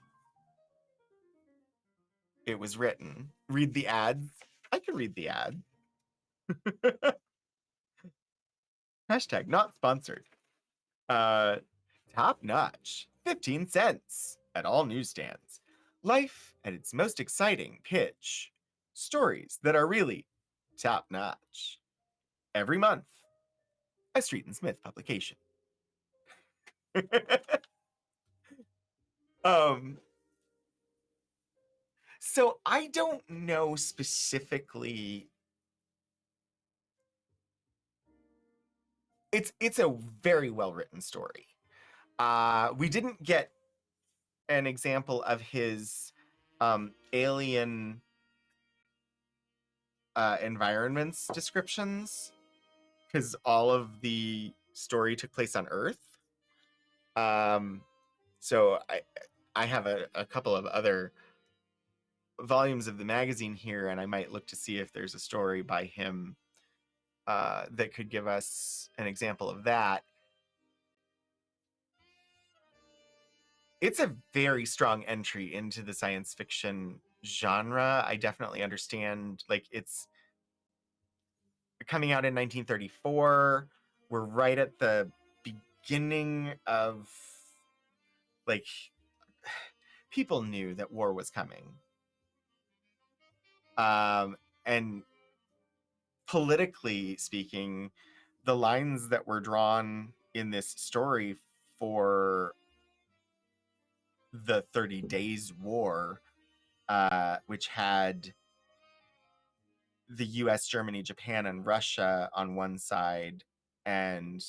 it was written. Read the ads. I can read the ad. Hashtag not sponsored. Top notch. 15 cents at all newsstands. Life at its most exciting pitch. Stories that are really top notch. Every month. A Street and Smith publication. So I don't know specifically. It's a very well written story. We didn't get an example of his alien environments descriptions because all of the story took place on Earth. So I have a couple of other volumes of the magazine here, and I might look to see if there's a story by him that could give us an example of that. It's a very strong entry into the science fiction genre. I definitely understand, like, it's coming out in 1934. We're right at the beginning of, like, people knew that war was coming. And politically speaking, the lines that were drawn in this story for the 30 Days War, which had the US, Germany, Japan, and Russia on one side, and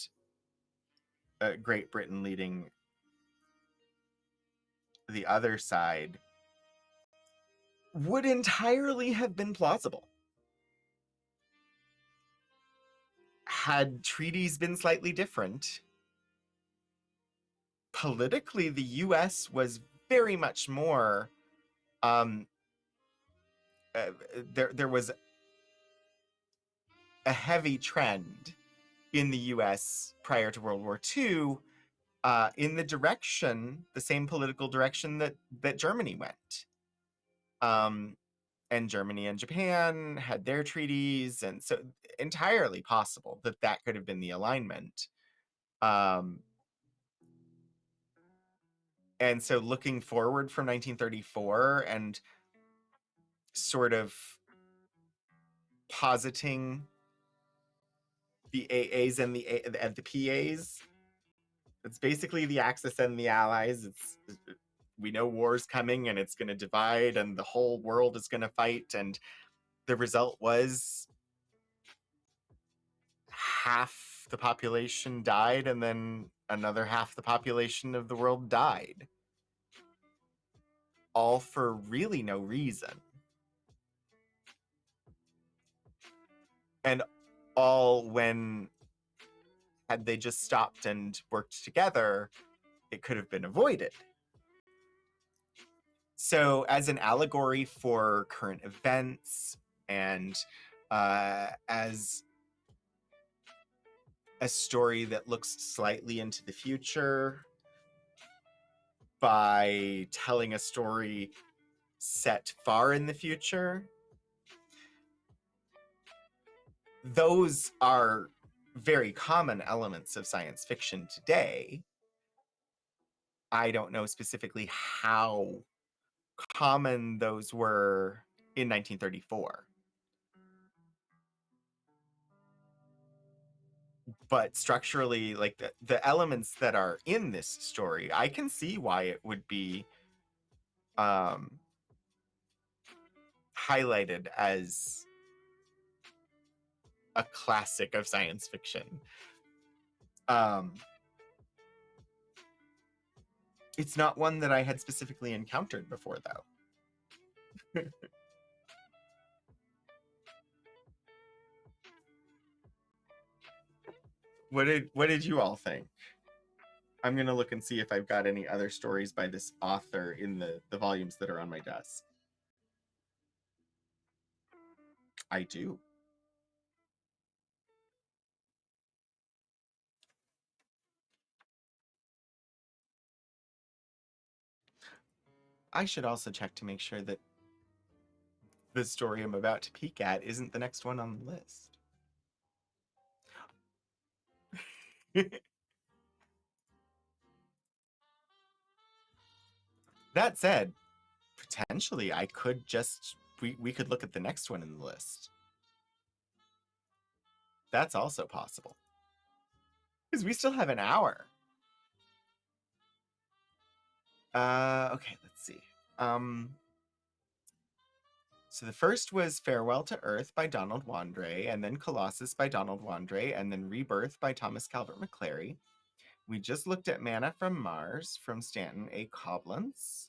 Great Britain leading the other side, would entirely have been plausible had treaties been slightly different. Politically, the US was very much more there was a heavy trend in the US prior to World War II in the direction, the same political direction that Germany went. And Germany and Japan had their treaties, and so entirely possible that could have been the alignment. And so looking forward from 1934 and sort of positing the AAs and the PAs, it's basically the Axis and the Allies. We know war's coming and it's going to divide and the whole world is going to fight, and the result was half the population died and then another half the population of the world died, all for really no reason, and all when, had they just stopped and worked together, it could have been avoided. So as an allegory for current events, and as a story that looks slightly into the future by telling a story set far in the future, those are very common elements of science fiction today. I don't know specifically how common those were in 1934. but structurally, like the elements that are in this story, I can see why it would be highlighted as a classic of science fiction. It's not one that I had specifically encountered before, though. What did you all think? I'm gonna look and see if I've got any other stories by this author in the volumes that are on my desk. I do. I should also check to make sure that the story I'm about to peek at isn't the next one on the list. That said, potentially I could just we could look at the next one in the list. That's also possible. Because we still have an hour. Okay, let's see. So the first was Farewell to Earth by Donald Wandre, and then Colossus by Donald Wandre, and then Rebirth by Thomas Calvert McClary. We just looked at Manna from Mars from Stanton A. Coblentz.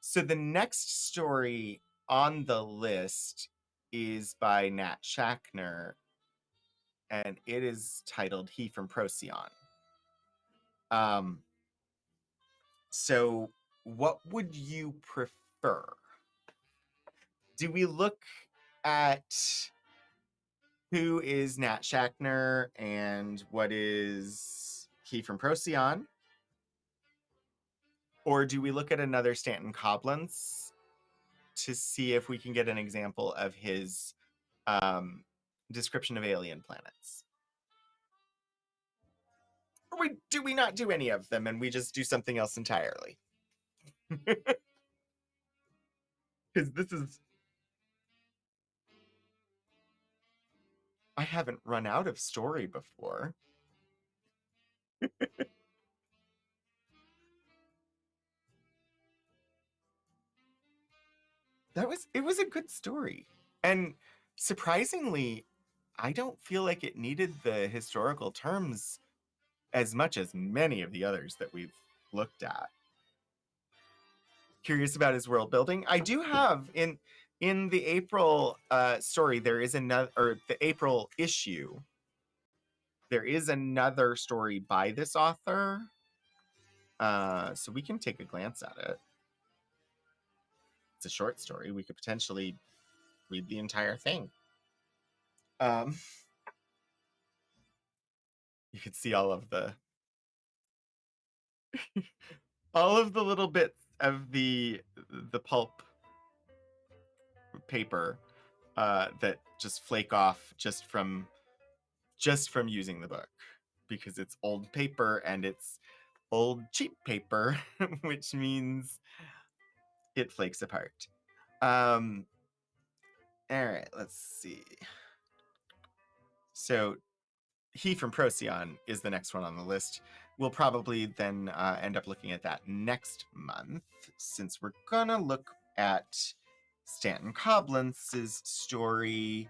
So the next story on the list is by Nat Schachner, and it is titled He from Procyon. So what would you prefer? Do we look at who is Nat Schachner and what is He from Procyon? Or do we look at another Stanton Coblentz to see if we can get an example of his description of alien planets? Or do we not do any of them and we just do something else entirely? Because this is... I haven't run out of story before. It was a good story. And surprisingly, I don't feel like it needed the historical terms as much as many of the others that we've looked at. Curious about his world building. I do have in the April story, there is another, or the April issue, there is another story by this author. So we can take a glance at it. It's a short story. We could potentially read the entire thing. You could see all of the little bits of the pulp paper that just flake off just from using the book, because it's old paper and it's old cheap paper, which means it flakes apart. All right, let's see. So He from Procyon is the next one on the list. We'll probably then end up looking at that next month, since we're gonna look at Stanton Coblentz's story,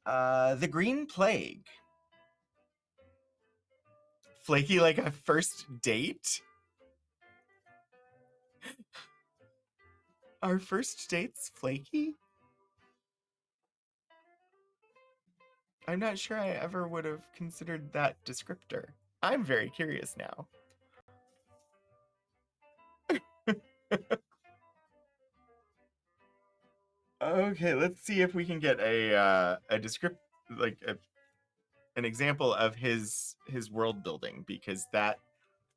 The Green Plague. Flaky like a first date? Are first dates flaky? I'm not sure I ever would have considered that descriptor. I'm very curious now. Okay, let's see if we can get a an example of his world building, because that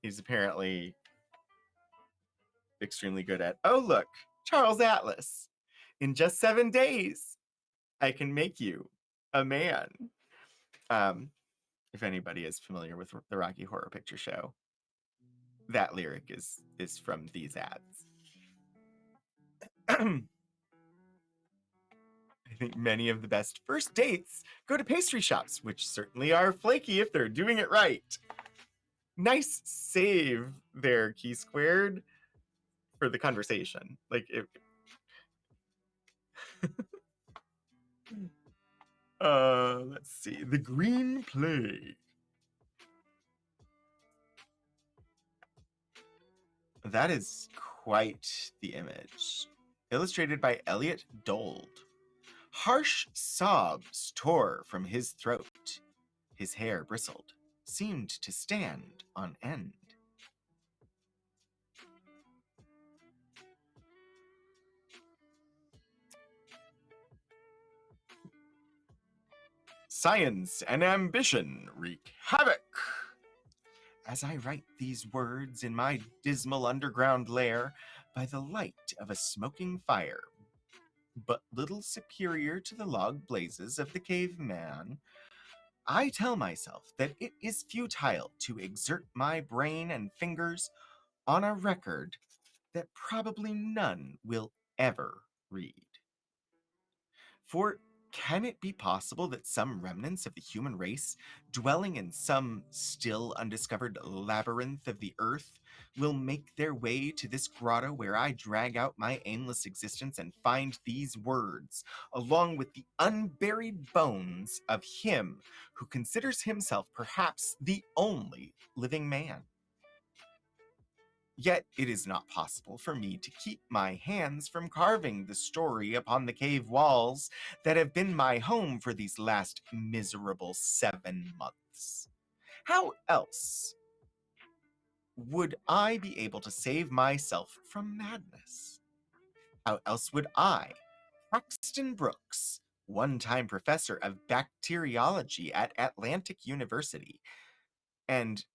he's apparently extremely good at. Oh, look, Charles Atlas. In just 7 days, I can make you a man. If anybody is familiar with the Rocky Horror Picture Show, that lyric is from these ads. I I think many of the best first dates go to pastry shops, which certainly are flaky if they're doing it right. Nice save there, Key Squared, for the conversation. Like, let's see. The Green Plague. That is quite the image. Illustrated by Elliot Dold. Harsh sobs tore from his throat. His hair bristled, seemed to stand on end. Science and ambition wreak havoc. As I write these words in my dismal underground lair, by the light of a smoking fire, but little superior to the log blazes of the caveman, I tell myself that it is futile to exert my brain and fingers on a record that probably none will ever read. For can it be possible that some remnants of the human race, dwelling in some still undiscovered labyrinth of the earth, will make their way to this grotto where I drag out my aimless existence and find these words, along with the unburied bones of him who considers himself perhaps the only living man? Yet it is not possible for me to keep my hands from carving the story upon the cave walls that have been my home for these last miserable 7 months. How else would I be able to save myself from madness? How else would I, Paxton Brooks, one-time professor of bacteriology at Atlantic University, and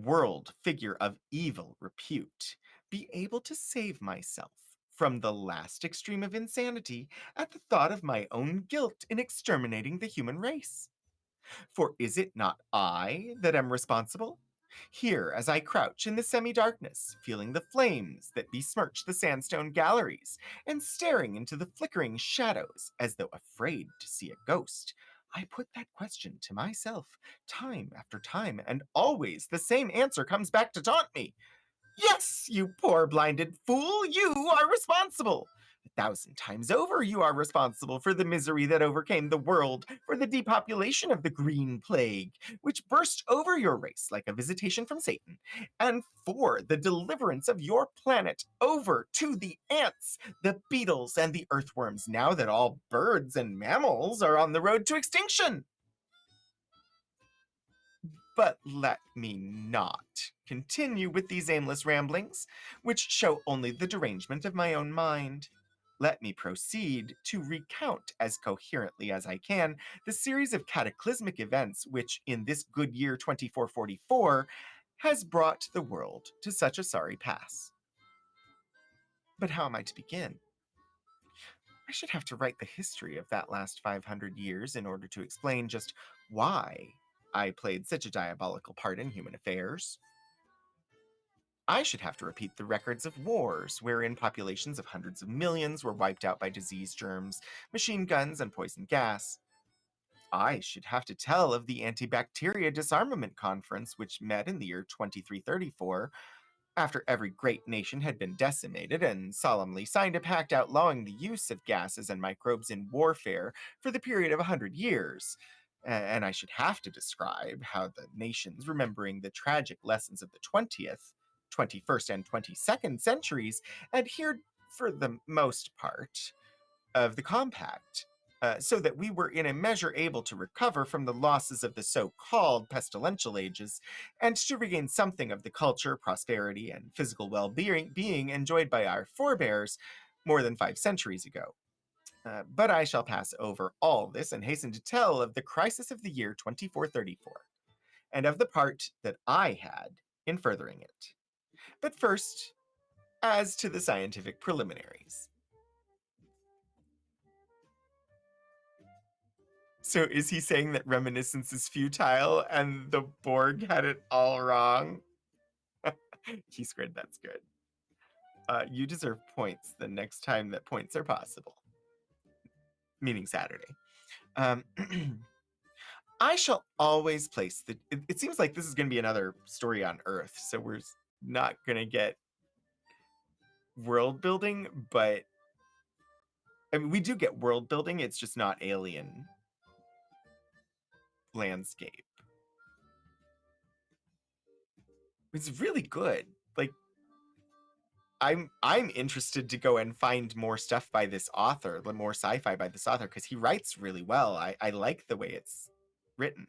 world figure of evil repute, be able to save myself from the last extreme of insanity at the thought of my own guilt in exterminating the human race? For is it not I that am responsible? Here, as I crouch in the semi-darkness, feeling the flames that besmirch the sandstone galleries, and staring into the flickering shadows as though afraid to see a ghost, I put that question to myself time after time, and always the same answer comes back to taunt me. Yes, you poor blinded fool, you are responsible. 1,000 times over, you are responsible for the misery that overcame the world, for the depopulation of the green plague, which burst over your race like a visitation from Satan, and for the deliverance of your planet over to the ants, the beetles, and the earthworms, now that all birds and mammals are on the road to extinction. But let me not continue with these aimless ramblings, which show only the derangement of my own mind. Let me proceed to recount as coherently as I can the series of cataclysmic events which, in this good year 2444, has brought the world to such a sorry pass. But how am I to begin? I should have to write the history of that last 500 years in order to explain just why I played such a diabolical part in human affairs. I should have to repeat the records of wars, wherein populations of hundreds of millions were wiped out by disease germs, machine guns, and poison gas. I should have to tell of the Antibacteria Disarmament Conference, which met in the year 2334, after every great nation had been decimated, and solemnly signed a pact outlawing the use of gases and microbes in warfare for the period of 100 years. And I should have to describe how the nations, remembering the tragic lessons of the 20th, 21st, and 22nd centuries, adhered for the most part of the compact, so that we were in a measure able to recover from the losses of the so-called pestilential ages, and to regain something of the culture, prosperity, and physical well-being enjoyed by our forebears more than 5 centuries ago. But I shall pass over all this and hasten to tell of the crisis of the year 2434, and of the part that I had in furthering it. But first, as to the scientific preliminaries. So is he saying that reminiscence is futile and the Borg had it all wrong? He squared, that's good. You deserve points the next time that points are possible. meaning Saturday. Um, I shall always place the. It seems like this is going to be another story on Earth, so we're not going to get world building, but I mean, we do get world building. It's just not alien landscape. It's really good. Like, I'm interested to go and find more stuff by this author, more sci-fi by this author, because he writes really well. I like the way it's written.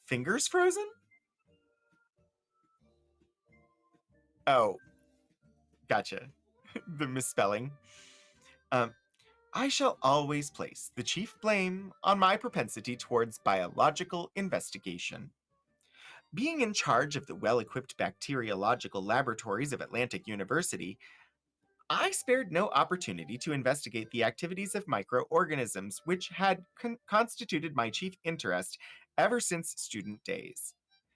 Fingers frozen? Oh, gotcha. The misspelling. Um, I shall always place the chief blame on my propensity towards biological investigation. Being in charge of the well-equipped bacteriological laboratories of Atlantic University, I spared no opportunity to investigate the activities of microorganisms, which had constituted my chief interest ever since student days.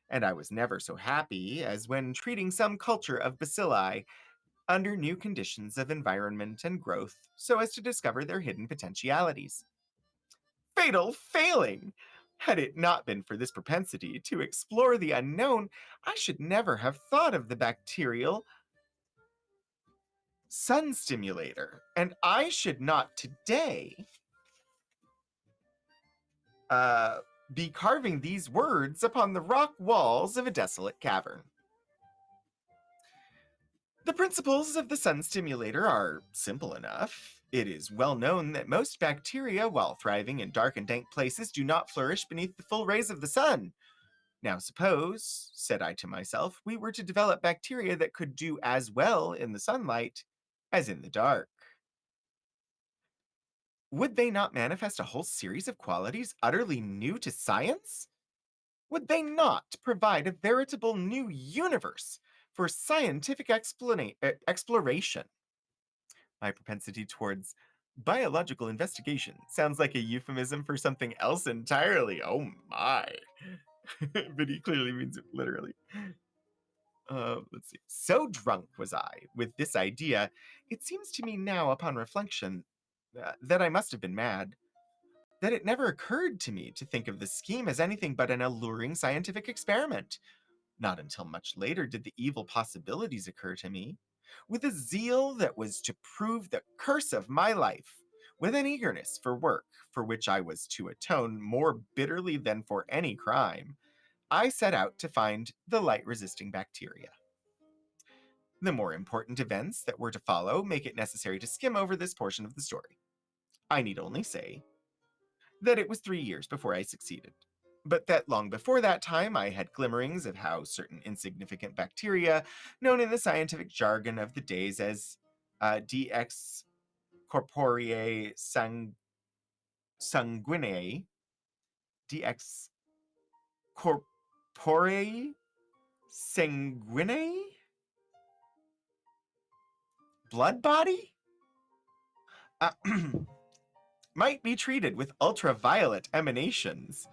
And I was never so happy as when treating some culture of bacilli under new conditions of environment and growth so as to discover their hidden potentialities. Fatal failing! Had it not been for this propensity to explore the unknown, I should never have thought of the bacterial sun stimulator, and I should not today be carving these words upon the rock walls of a desolate cavern. The principles of the sun stimulator are simple enough. It is well known that most bacteria, while thriving in dark and dank places, do not flourish beneath the full rays of the sun. Now, suppose, said I to myself, we were to develop bacteria that could do as well in the sunlight as in the dark. Would they not manifest a whole series of qualities utterly new to science? Would they not provide a veritable new universe for scientific exploration? My propensity towards biological investigation sounds like a euphemism for something else entirely. Oh my. But he clearly means it literally. Let's see. So drunk was I with this idea, it seems to me now, upon reflection, that I must have been mad, that it never occurred to me to think of the scheme as anything but an alluring scientific experiment. Not until much later did the evil possibilities occur to me. With a zeal that was to prove the curse of my life, with an eagerness for work for which I was to atone more bitterly than for any crime, I set out to find the light-resisting bacteria. The more important events that were to follow make it necessary to skim over this portion of the story. I need only say that it was 3 years before I succeeded, but that long before that time I had glimmerings of how certain insignificant bacteria, known in the scientific jargon of the days as DX corporeae sanguineae, DX corporeae sanguineae, blood body, might be treated with ultraviolet emanations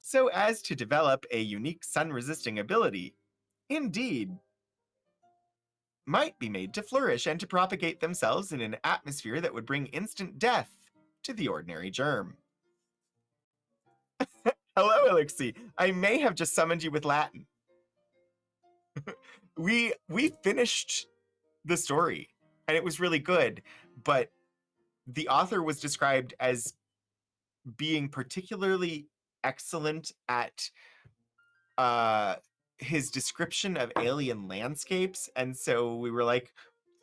so as to develop a unique sun-resisting ability. Indeed, might be made to flourish and to propagate themselves in an atmosphere that would bring instant death to the ordinary germ. Hello, Elixir. I may have just summoned you with Latin. we finished the story, and it was really good, but the author was described as being particularly excellent at his description of alien landscapes, and so we were like,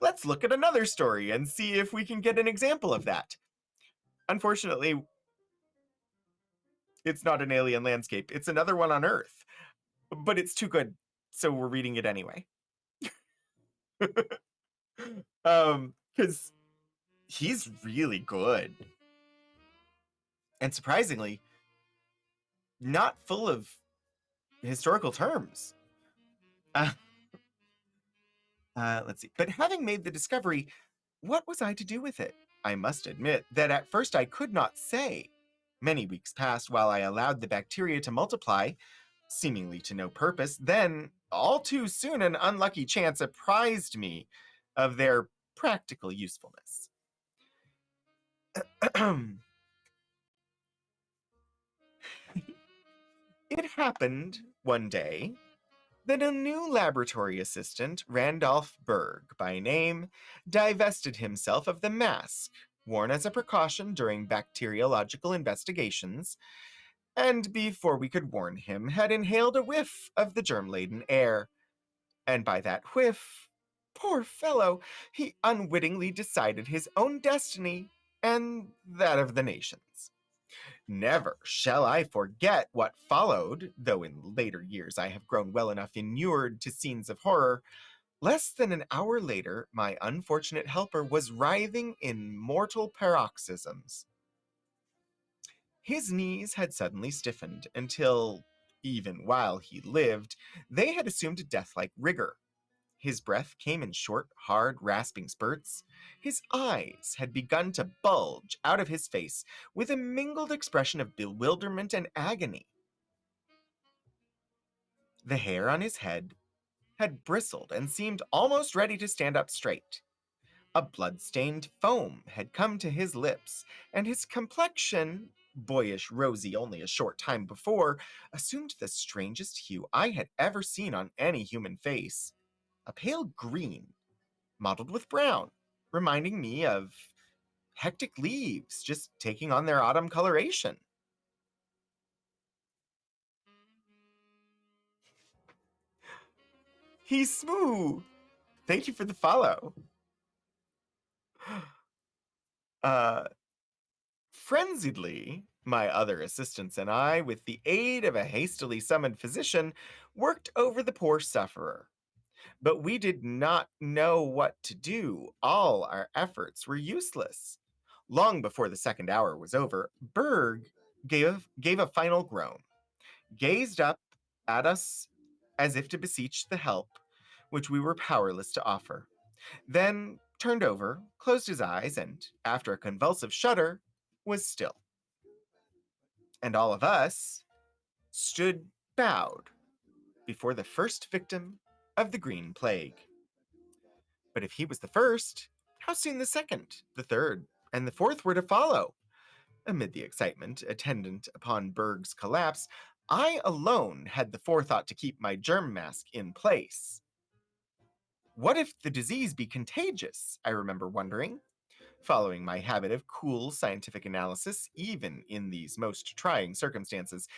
let's look at another story and see if we can get an example of that. Unfortunately, it's not an alien landscape. It's another one on Earth, but it's too good, so we're reading it anyway. Because he's really good. And surprisingly, not full of historical terms. Let's see. But having made the discovery, what was I to do with it? I must admit that at first I could not say. Many weeks passed while I allowed the bacteria to multiply, seemingly to no purpose. Then, all too soon, an unlucky chance apprised me of their practical usefulness. It happened one day that a new laboratory assistant, Randolph Berg by name, divested himself of the mask worn as a precaution during bacteriological investigations, and before we could warn him, had inhaled a whiff of the germ-laden air. And by that whiff, poor fellow, he unwittingly decided his own destiny and that of the nation's. Never shall I forget what followed, though in later years I have grown well enough inured to scenes of horror. Less than an hour later, my unfortunate helper was writhing in mortal paroxysms. His knees had suddenly stiffened until, even while he lived, they had assumed a death-like rigor. His breath came in short, hard, rasping spurts. His eyes had begun to bulge out of his face with a mingled expression of bewilderment and agony. The hair on his head had bristled and seemed almost ready to stand up straight. A blood-stained foam had come to his lips, and his complexion, boyish rosy only a short time before, assumed the strangest hue I had ever seen on any human face. A pale green, mottled with brown, reminding me of hectic leaves just taking on their autumn coloration. He's smooth. Thank you for the follow. Uh, Frenziedly, my other assistants and I, with the aid of a hastily summoned physician, worked over the poor sufferer. But we did not know what to do. All our efforts were useless. Long before the second hour was over, Berg gave a final groan, gazed up at us as if to beseech the help which we were powerless to offer, then turned over, closed his eyes, and, after a convulsive shudder, was still. And all of us stood bowed before the first victim of the Green Plague. But if he was the first, how soon the second, the third, and the fourth were to follow? Amid the excitement attendant upon Berg's collapse, I alone had the forethought to keep my germ mask in place. What if the disease be contagious? I remember wondering, following my habit of cool scientific analysis, even in these most trying circumstances.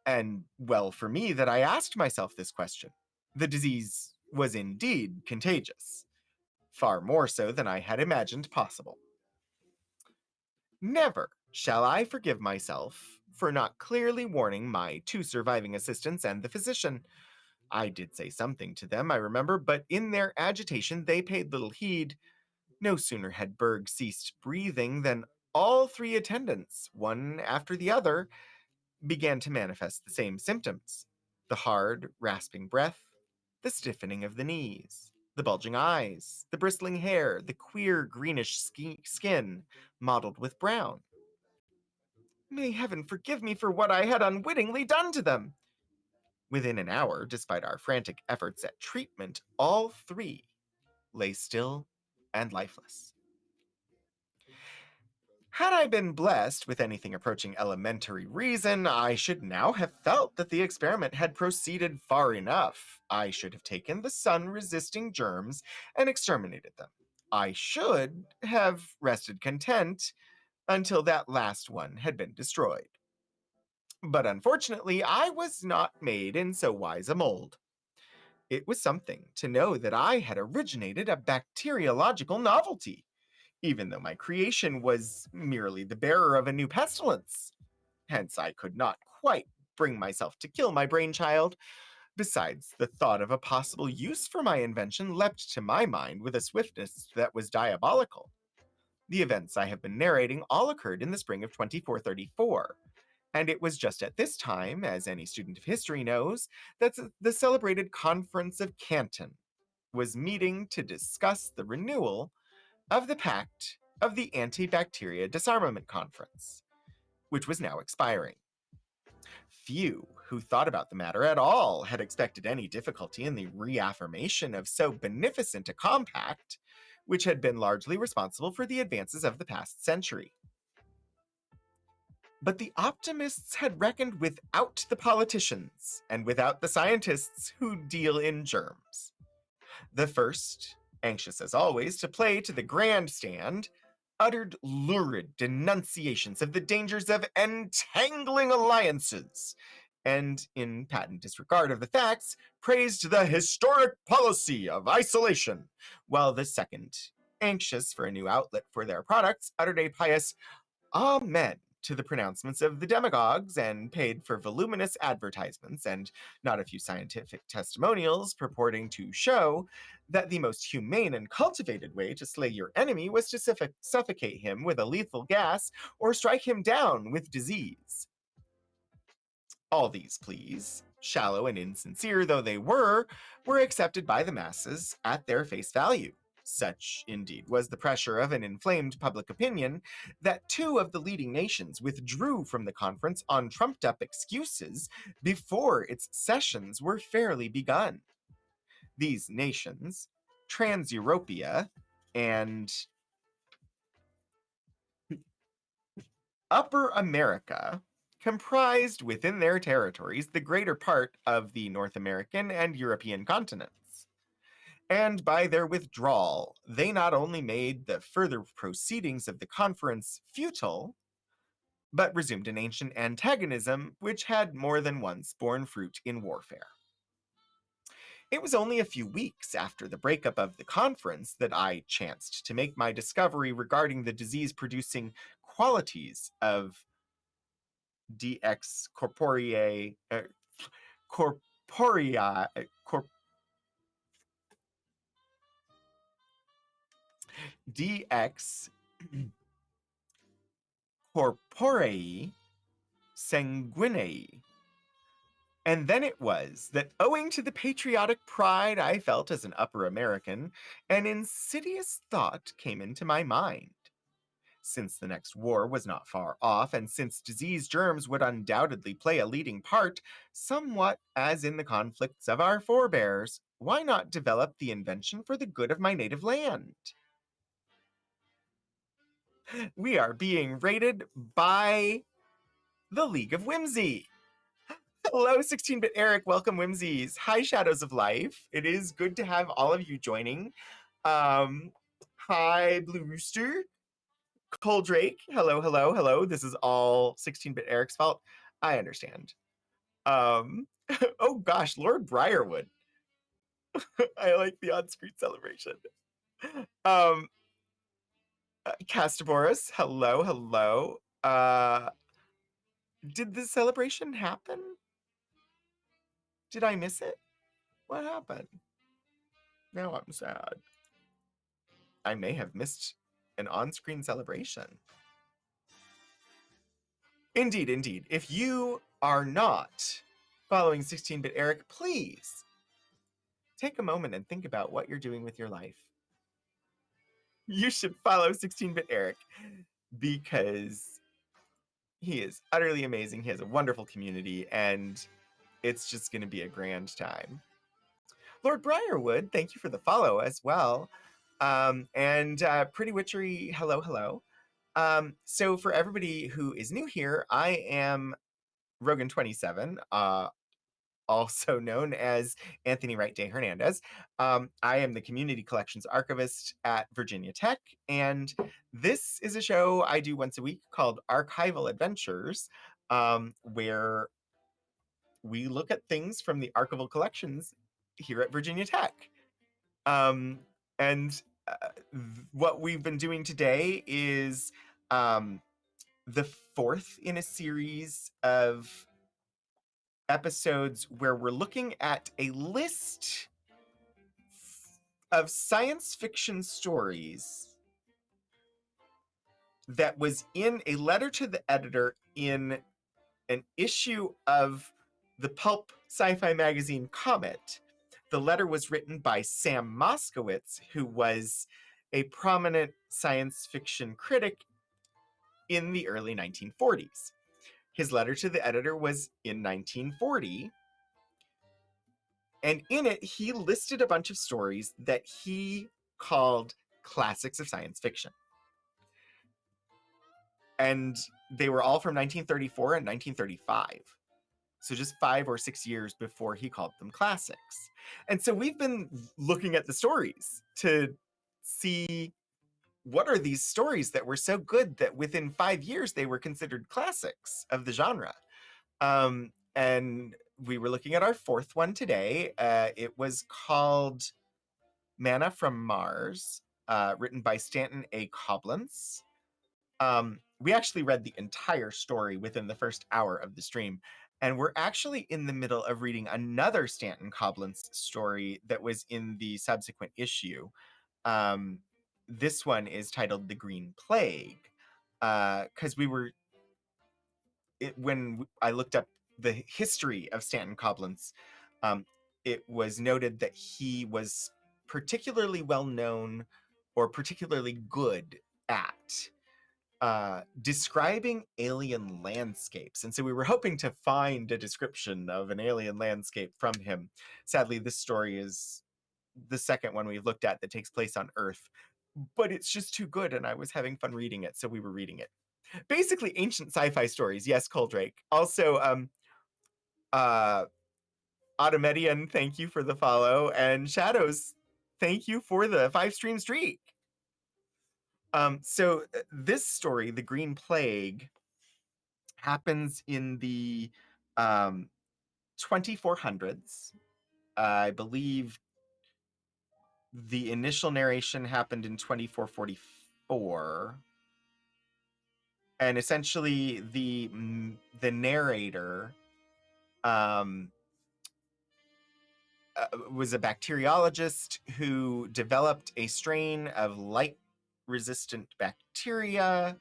And well for me that I asked myself this question. The disease was indeed contagious, far more so than I had imagined possible. Never shall I forgive myself for not clearly warning my two surviving assistants and the physician. I did say something to them, I remember, but in their agitation they paid little heed. No sooner had Berg ceased breathing than all three attendants, one after the other, began to manifest the same symptoms: the hard, rasping breath, the stiffening of the knees, the bulging eyes, the bristling hair, the queer greenish skin mottled with brown. May heaven forgive me for what I had unwittingly done to them! Within an hour, despite our frantic efforts at treatment, all three lay still and lifeless. Had I been blessed with anything approaching elementary reason, I should now have felt that the experiment had proceeded far enough. I should have taken the sun-resisting germs and exterminated them. I should have rested content until that last one had been destroyed. But unfortunately, I was not made in so wise a mold. It was something to know that I had originated a bacteriological novelty, even though my creation was merely the bearer of a new pestilence. Hence, I could not quite bring myself to kill my brainchild. Besides, the thought of a possible use for my invention leapt to my mind with a swiftness that was diabolical. The events I have been narrating all occurred in the spring of 2434, and it was just at this time, as any student of history knows, that the celebrated Conference of Canton was meeting to discuss the renewal of the Pact of the Antibacteria Disarmament Conference, which was now expiring. Few who thought about the matter at all had expected any difficulty in the reaffirmation of so beneficent a compact, which had been largely responsible for the advances of the past century. But the optimists had reckoned without the politicians and without the scientists who deal in germs. The first, anxious as always to play to the grandstand, uttered lurid denunciations of the dangers of entangling alliances, and, in patent disregard of the facts, praised the historic policy of isolation, while the second, anxious for a new outlet for their products, uttered a pious amen to the pronouncements of the demagogues and paid for voluminous advertisements and not a few scientific testimonials purporting to show that the most humane and cultivated way to slay your enemy was to suffocate him with a lethal gas or strike him down with disease. All these pleas, shallow and insincere though they were accepted by the masses at their face value. Such, indeed, was the pressure of an inflamed public opinion that two of the leading nations withdrew from the conference on trumped-up excuses before its sessions were fairly begun. These nations, Trans-Europea and Upper America, comprised within their territories the greater part of the North American and European continents. And by their withdrawal, they not only made the further proceedings of the conference futile, but resumed an ancient antagonism which had more than once borne fruit in warfare. It was only a few weeks after the breakup of the conference that I chanced to make my discovery regarding the disease-producing qualities of DX corporea, corporea, DX corporei sanguinei. And then it was that, owing to the patriotic pride I felt as an Upper American, an insidious thought came into my mind. Since the next war was not far off, and since disease germs would undoubtedly play a leading part, somewhat as in the conflicts of our forebears, why not develop the invention for the good of my native land? We are being rated by the League of Whimsy. Hello, 16-Bit Eric. Welcome, Whimsies. Hi, Shadows of Life. It is good to have all of you joining. Hi, Blue Rooster. Cole Drake. Hello, hello, hello. This is all 16-Bit Eric's fault. I understand. Oh gosh, Lord Briarwood. I like the on-screen celebration. Castaboris. Hello, hello. Did the celebration happen? Did I miss it? What happened? Now I'm sad. I may have missed an on-screen celebration. Indeed, indeed. If you are not following 16-Bit Eric, please take a moment and think about what you're doing with your life. You should follow 16-Bit Eric because he is utterly amazing. He has a wonderful community, and it's just going to be a grand time. Lord Briarwood, thank you for the follow as well. And Pretty Witchery, hello, hello. So for everybody who is new here, I am Rogan27, also known as Anthony Wright Day Hernandez. I am the Community Collections Archivist at Virginia Tech, and this is a show I do once a week called Archival Adventures, where we look at things from the archival collections here at Virginia Tech. And what we've been doing today is the fourth in a series of episodes where we're looking at a list of science fiction stories that was in a letter to the editor in an issue of the pulp sci-fi magazine Comet. The letter was written by Sam Moskowitz, who was a prominent science fiction critic in the early 1940s. His letter to the editor was in 1940, and in it, he listed a bunch of stories that he called classics of science fiction. And they were all from 1934 and 1935. So just 5 or 6 years before he called them classics. And so we've been looking at the stories to see what are these stories that were so good that within 5 years they were considered classics of the genre. And we were looking at our fourth one today. It was called Manna from Mars, written by Stanton A. Coblentz. We actually read the entire story within the first hour of the stream, and we're actually in the middle of reading another Stanton Coblentz story that was in the subsequent issue. This one is titled The Green Plague, because when I looked up the history of Stanton Coblentz, it was noted that he was particularly well known or particularly good at describing alien landscapes. And so we were hoping to find a description of an alien landscape from him. Sadly, this story is the second one we've looked at that takes place on Earth, but it's just too good and I was having fun reading it, so we were reading it. Basically ancient sci-fi stories. Yes, Coldrake. Also, Automedian, thank you for the follow, and Shadows, thank you for the 5-stream streak. So this story, The Green Plague, happens in the 2400s. I believe the initial narration happened in 2444. And essentially the narrator was a bacteriologist who developed a strain of light-resistant bacteria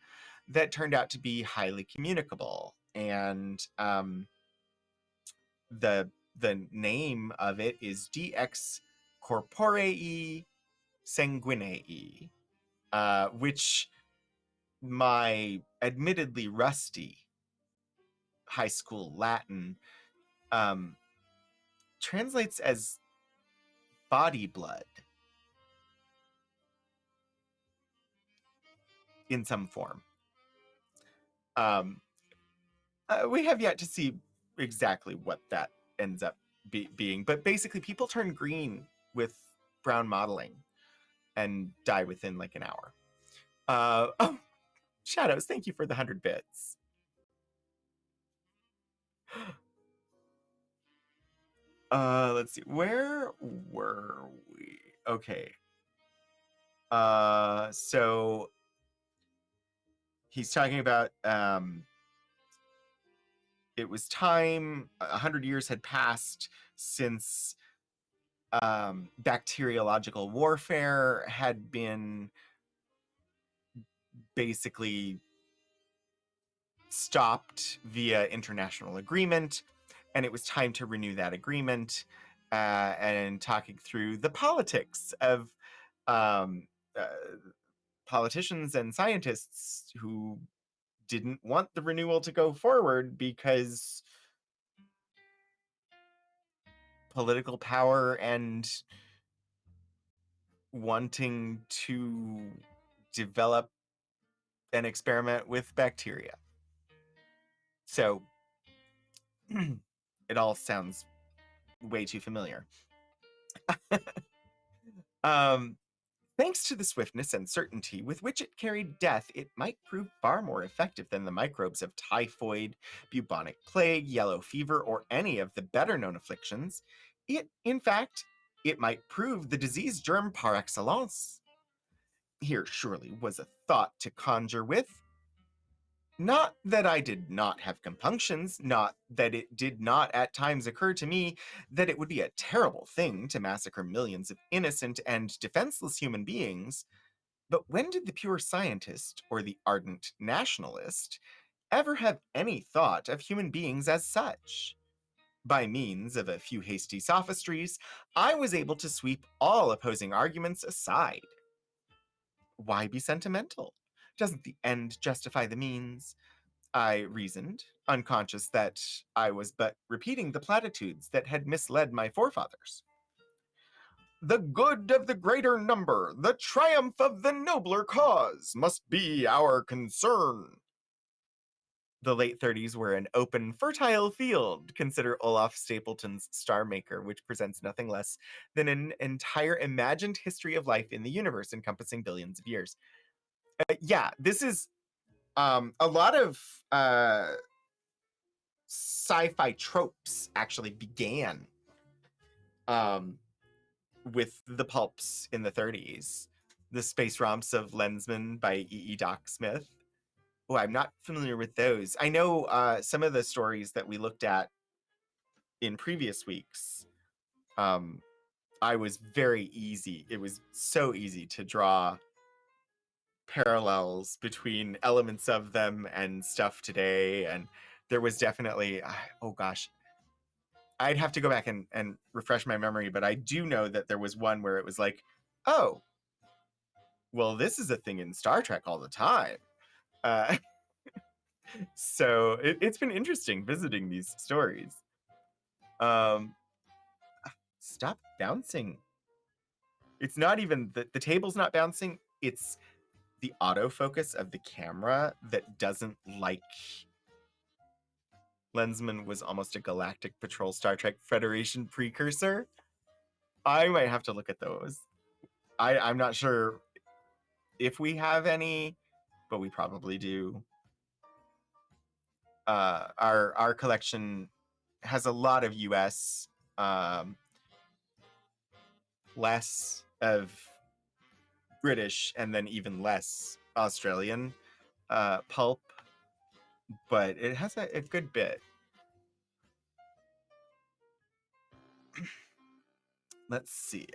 that turned out to be highly communicable. And the name of it is DX corporei sanguinei, which my admittedly rusty high school Latin translates as body blood in some form. We have yet to see exactly what that ends up being, but basically people turn green with brown modeling and die within like an hour. Oh, Shadows, thank you for the 100 bits. Let's see, where were we? Okay. So he's talking about it was time, 100 years had passed since bacteriological warfare had been basically stopped via international agreement, and it was time to renew that agreement, and talking through the politics of politicians and scientists who didn't want the renewal to go forward because political power and wanting to develop an experiment with bacteria. So it all sounds way too familiar. Thanks to the swiftness and certainty with which it carried death, it might prove far more effective than the microbes of typhoid, bubonic plague, yellow fever, or any of the better-known afflictions. In fact, it might prove the disease germ par excellence. Here surely was a thought to conjure with. Not that I did not have compunctions, not that it did not at times occur to me that it would be a terrible thing to massacre millions of innocent and defenseless human beings, but when did the pure scientist, or the ardent nationalist, ever have any thought of human beings as such? By means of a few hasty sophistries, I was able to sweep all opposing arguments aside. Why be sentimental? Doesn't the end justify the means? I reasoned, unconscious that I was but repeating the platitudes that had misled my forefathers. The good of the greater number, the triumph of the nobler cause, must be our concern. The late 30s were an open, fertile field. Consider Olaf Stapleton's Star Maker, which presents nothing less than an entire imagined history of life in the universe encompassing billions of years. Yeah, this is a lot of sci-fi tropes actually began with the pulps in the 30s. The space romps of Lensman by E.E. Doc Smith. Oh, I'm not familiar with those. I know some of the stories that we looked at in previous weeks. I was very easy. It was so easy to draw parallels between elements of them and stuff today. And there was definitely, oh gosh, I'd have to go back and refresh my memory, but I do know that there was one where it was like, oh, well, this is a thing in Star Trek all the time. So it's been interesting visiting these stories. Stop bouncing. It's not even, the table's not bouncing. It's the autofocus of the camera that doesn't like. Lensman was almost a Galactic Patrol Star Trek Federation precursor. I might have to look at those. I'm not sure if we have any, but we probably do. Our collection has a lot of US, less of British, and then even less Australian pulp, but it has a good bit. Let's see.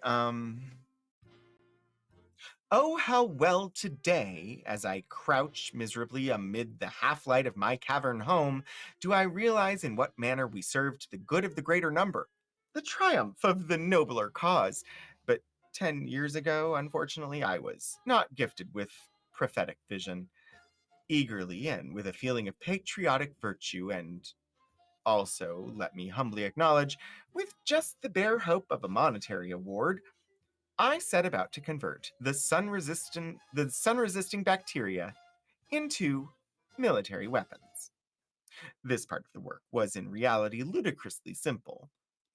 Oh, how well today, as I crouch miserably amid the half-light of my cavern home, do I realize in what manner we served the good of the greater number, the triumph of the nobler cause. But 10 years ago, unfortunately, I was not gifted with prophetic vision. Eagerly and with a feeling of patriotic virtue, and also, let me humbly acknowledge, with just the bare hope of a monetary award, I set about to convert the sun-resisting bacteria into military weapons. This part of the work was in reality ludicrously simple.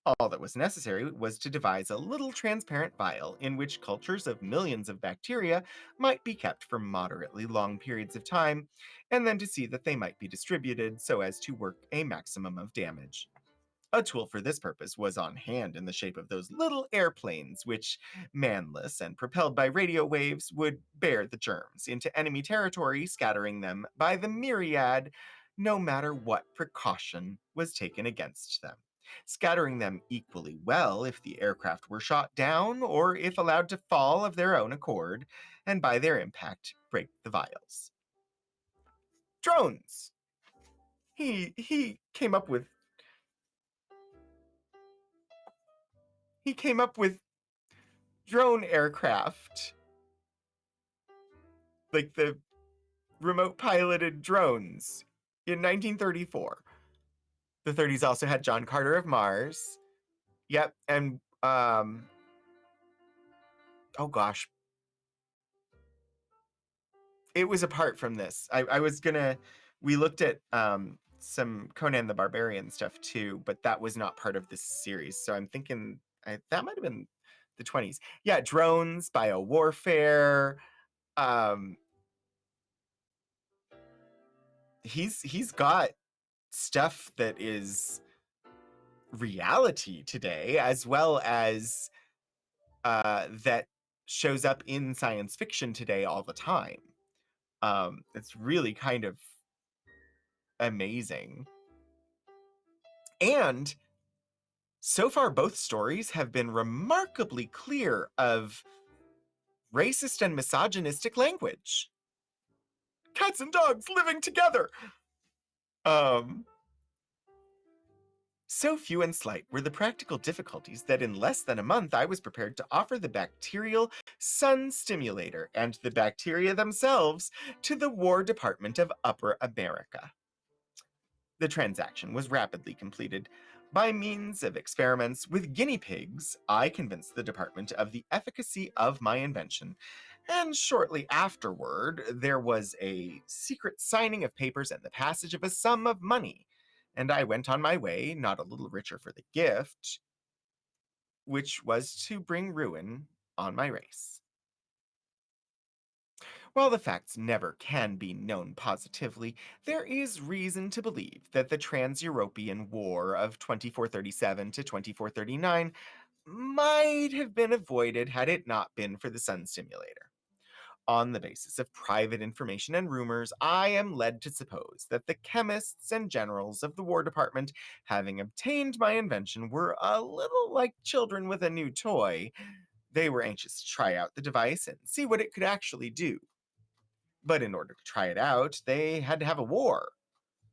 All that was necessary was to devise a little transparent vial in which cultures of millions of bacteria might be kept for moderately long periods of time, and then to see that they might be distributed so as to work a maximum of damage. A tool for this purpose was on hand in the shape of those little airplanes which, manless and propelled by radio waves, would bear the germs into enemy territory, scattering them by the myriad, no matter what precaution was taken against them. Scattering them equally well if the aircraft were shot down or if allowed to fall of their own accord, and by their impact break the vials. Drones! He came up with drone aircraft, like the remote piloted drones, in 1934. The 30s also had John Carter of Mars. Yep, and oh gosh, it was apart from this. I was gonna, we looked at some Conan the Barbarian stuff too, but that was not part of this series. So I'm thinking that might have been the 20s. Yeah, drones, biowarfare. He's got stuff that is reality today, as well as that shows up in science fiction today all the time. It's really kind of amazing. And so far, both stories have been remarkably clear of racist and misogynistic language. Cats and dogs living together. So few and slight were the practical difficulties that in less than a month I was prepared to offer the bacterial sun stimulator and the bacteria themselves to the War Department of Upper America. The transaction was rapidly completed. By means of experiments with guinea pigs, I convinced the department of the efficacy of my invention, And shortly afterward, there was a secret signing of papers and the passage of a sum of money. And I went on my way, not a little richer for the gift, which was to bring ruin on my race. While the facts never can be known positively, there is reason to believe that the Trans-European War of 2437 to 2439 might have been avoided had it not been for the Sun Simulator. On the basis of private information and rumors, I am led to suppose that the chemists and generals of the War Department, having obtained my invention, were a little like children with a new toy. They were anxious to try out the device and see what it could actually do. But in order to try it out, they had to have a war,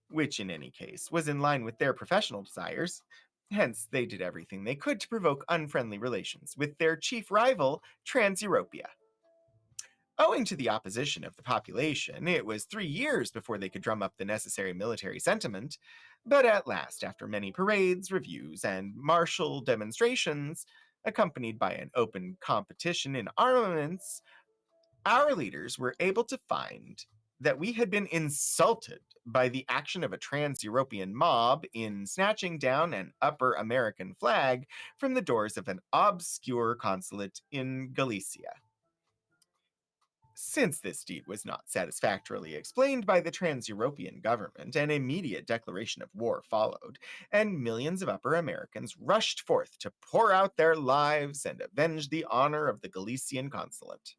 which in any case was in line with their professional desires. Hence, they did everything they could to provoke unfriendly relations with their chief rival, Trans-Europea. Owing to the opposition of the population, it was 3 years before they could drum up the necessary military sentiment, but at last, after many parades, reviews, and martial demonstrations, accompanied by an open competition in armaments, our leaders were able to find that we had been insulted by the action of a trans-European mob in snatching down an upper American flag from the doors of an obscure consulate in Galicia. Since this deed was not satisfactorily explained by the trans-European government, an immediate declaration of war followed, and millions of Upper Americans rushed forth to pour out their lives and avenge the honor of the Galician consulate.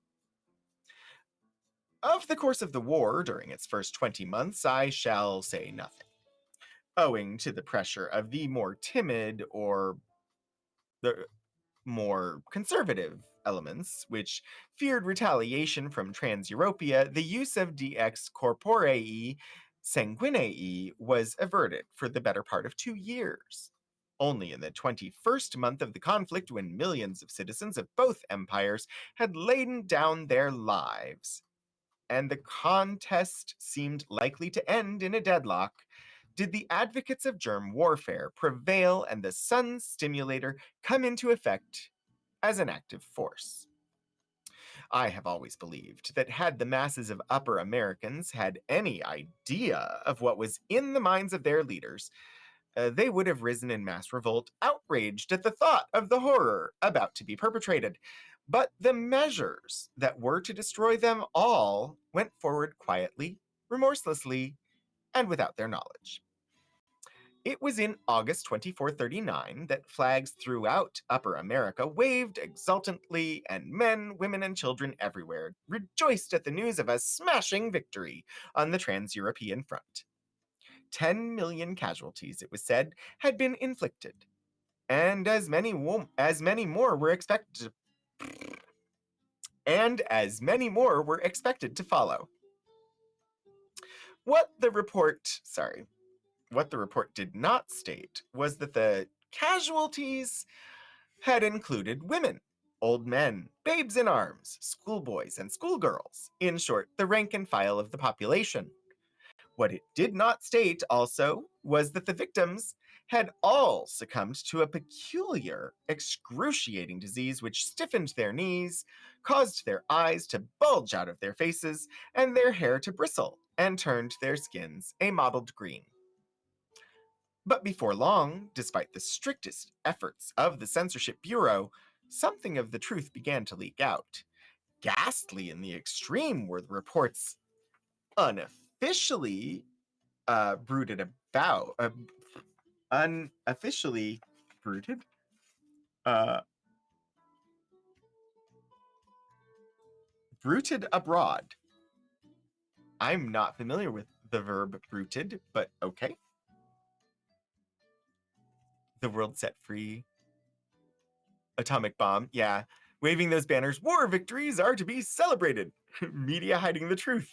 Of the course of the war during its first 20 months, I shall say nothing. Owing to the pressure of the more timid or the more conservative elements, which feared retaliation from Trans-Europea, the use of DX corporei sanguinei was averted for the better part of 2 years. Only in the 21st month of the conflict, when millions of citizens of both empires had laid down their lives, and the contest seemed likely to end in a deadlock, did the advocates of germ warfare prevail and the sun stimulator come into effect as an active force. I have always believed that had the masses of Upper Americans had any idea of what was in the minds of their leaders, they would have risen in mass revolt, outraged at the thought of the horror about to be perpetrated. But the measures that were to destroy them all went forward quietly, remorselessly, and without their knowledge. It was in August 2439 that flags throughout Upper America waved exultantly, and men, women, and children everywhere rejoiced at the news of a smashing victory on the Trans-European front. 10 million casualties, it was said, had been inflicted, and as many more were expected to follow. What the report did not state was that the casualties had included women, old men, babes in arms, schoolboys, and schoolgirls, in short, the rank and file of the population. What it did not state, also, was that the victims had all succumbed to a peculiar, excruciating disease which stiffened their knees, caused their eyes to bulge out of their faces, and their hair to bristle, and turned their skins a mottled green. But before long, despite the strictest efforts of the Censorship Bureau, something of the truth began to leak out. Ghastly in the extreme were the reports unofficially brooded about, unofficially brooded, uh, bruited abroad. I'm not familiar with the verb bruited, but okay. The world set free. Atomic bomb, yeah. Waving those banners, war victories are to be celebrated. Media hiding the truth.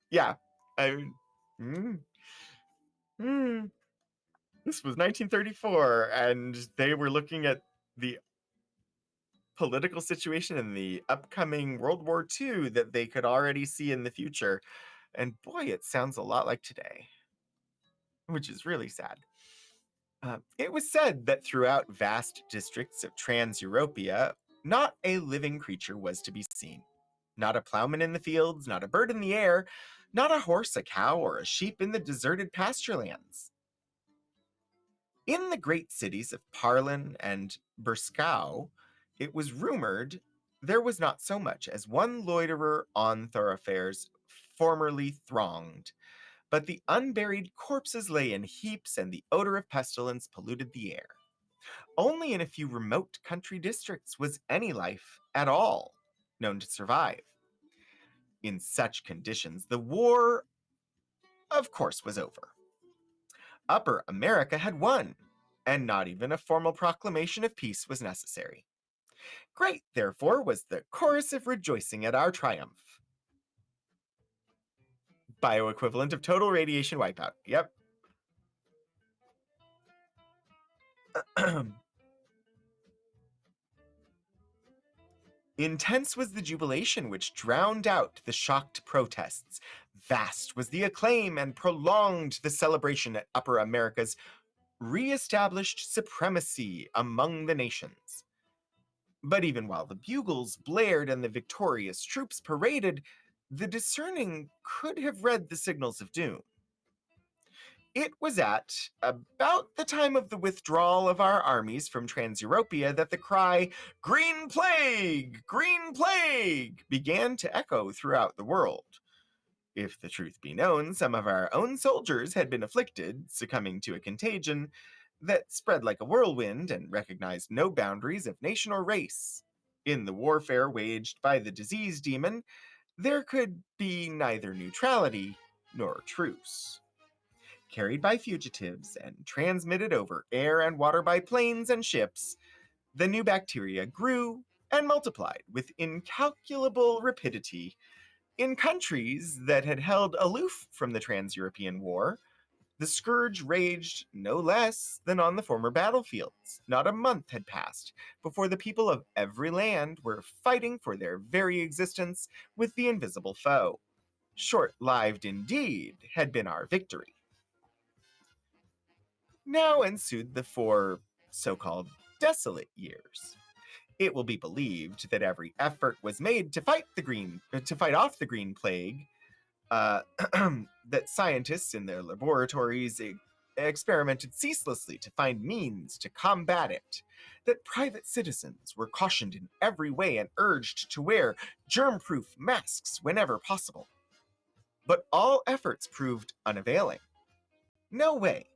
Yeah. I, mm, mm. This was 1934, and they were looking at the political situation in the upcoming World War II that they could already see in the future. And boy, it sounds a lot like today, which is really sad. It was said that throughout vast districts of Trans-Europea, not a living creature was to be seen. Not a plowman in the fields, not a bird in the air, not a horse, a cow, or a sheep in the deserted pasture lands. In the great cities of Parlin and Burskow, it was rumored there was not so much as one loiterer on thoroughfares formerly thronged, but the unburied corpses lay in heaps and the odor of pestilence polluted the air. Only in a few remote country districts was any life at all known to survive. In such conditions, the war, of course, was over. Upper America had won, and not even a formal proclamation of peace was necessary. Great, therefore, was the chorus of rejoicing at our triumph. Bioequivalent of total radiation wipeout. Yep. Intense was the jubilation which drowned out the shocked protests. Vast was the acclaim and prolonged the celebration at Upper America's re-established supremacy among the nations. But even while the bugles blared and the victorious troops paraded, the discerning could have read the signals of doom. It was at about the time of the withdrawal of our armies from Transeuropia that the cry, "Green Plague! Green Plague!" began to echo throughout the world. If the truth be known, some of our own soldiers had been afflicted, succumbing to a contagion that spread like a whirlwind and recognized no boundaries of nation or race. In the warfare waged by the disease demon, there could be neither neutrality nor truce. Carried by fugitives and transmitted over air and water by planes and ships, the new bacteria grew and multiplied with incalculable rapidity. In countries that had held aloof from the Trans-European War, the scourge raged no less than on the former battlefields. Not a month had passed before the people of every land were fighting for their very existence with the invisible foe. Short-lived indeed had been our victory. Now ensued the 4 so-called desolate years. It will be believed that every effort was made to fight off the green plague, that scientists in their laboratories experimented ceaselessly to find means to combat it, that private citizens were cautioned in every way and urged to wear germ-proof masks whenever possible. But all efforts proved unavailing. No way,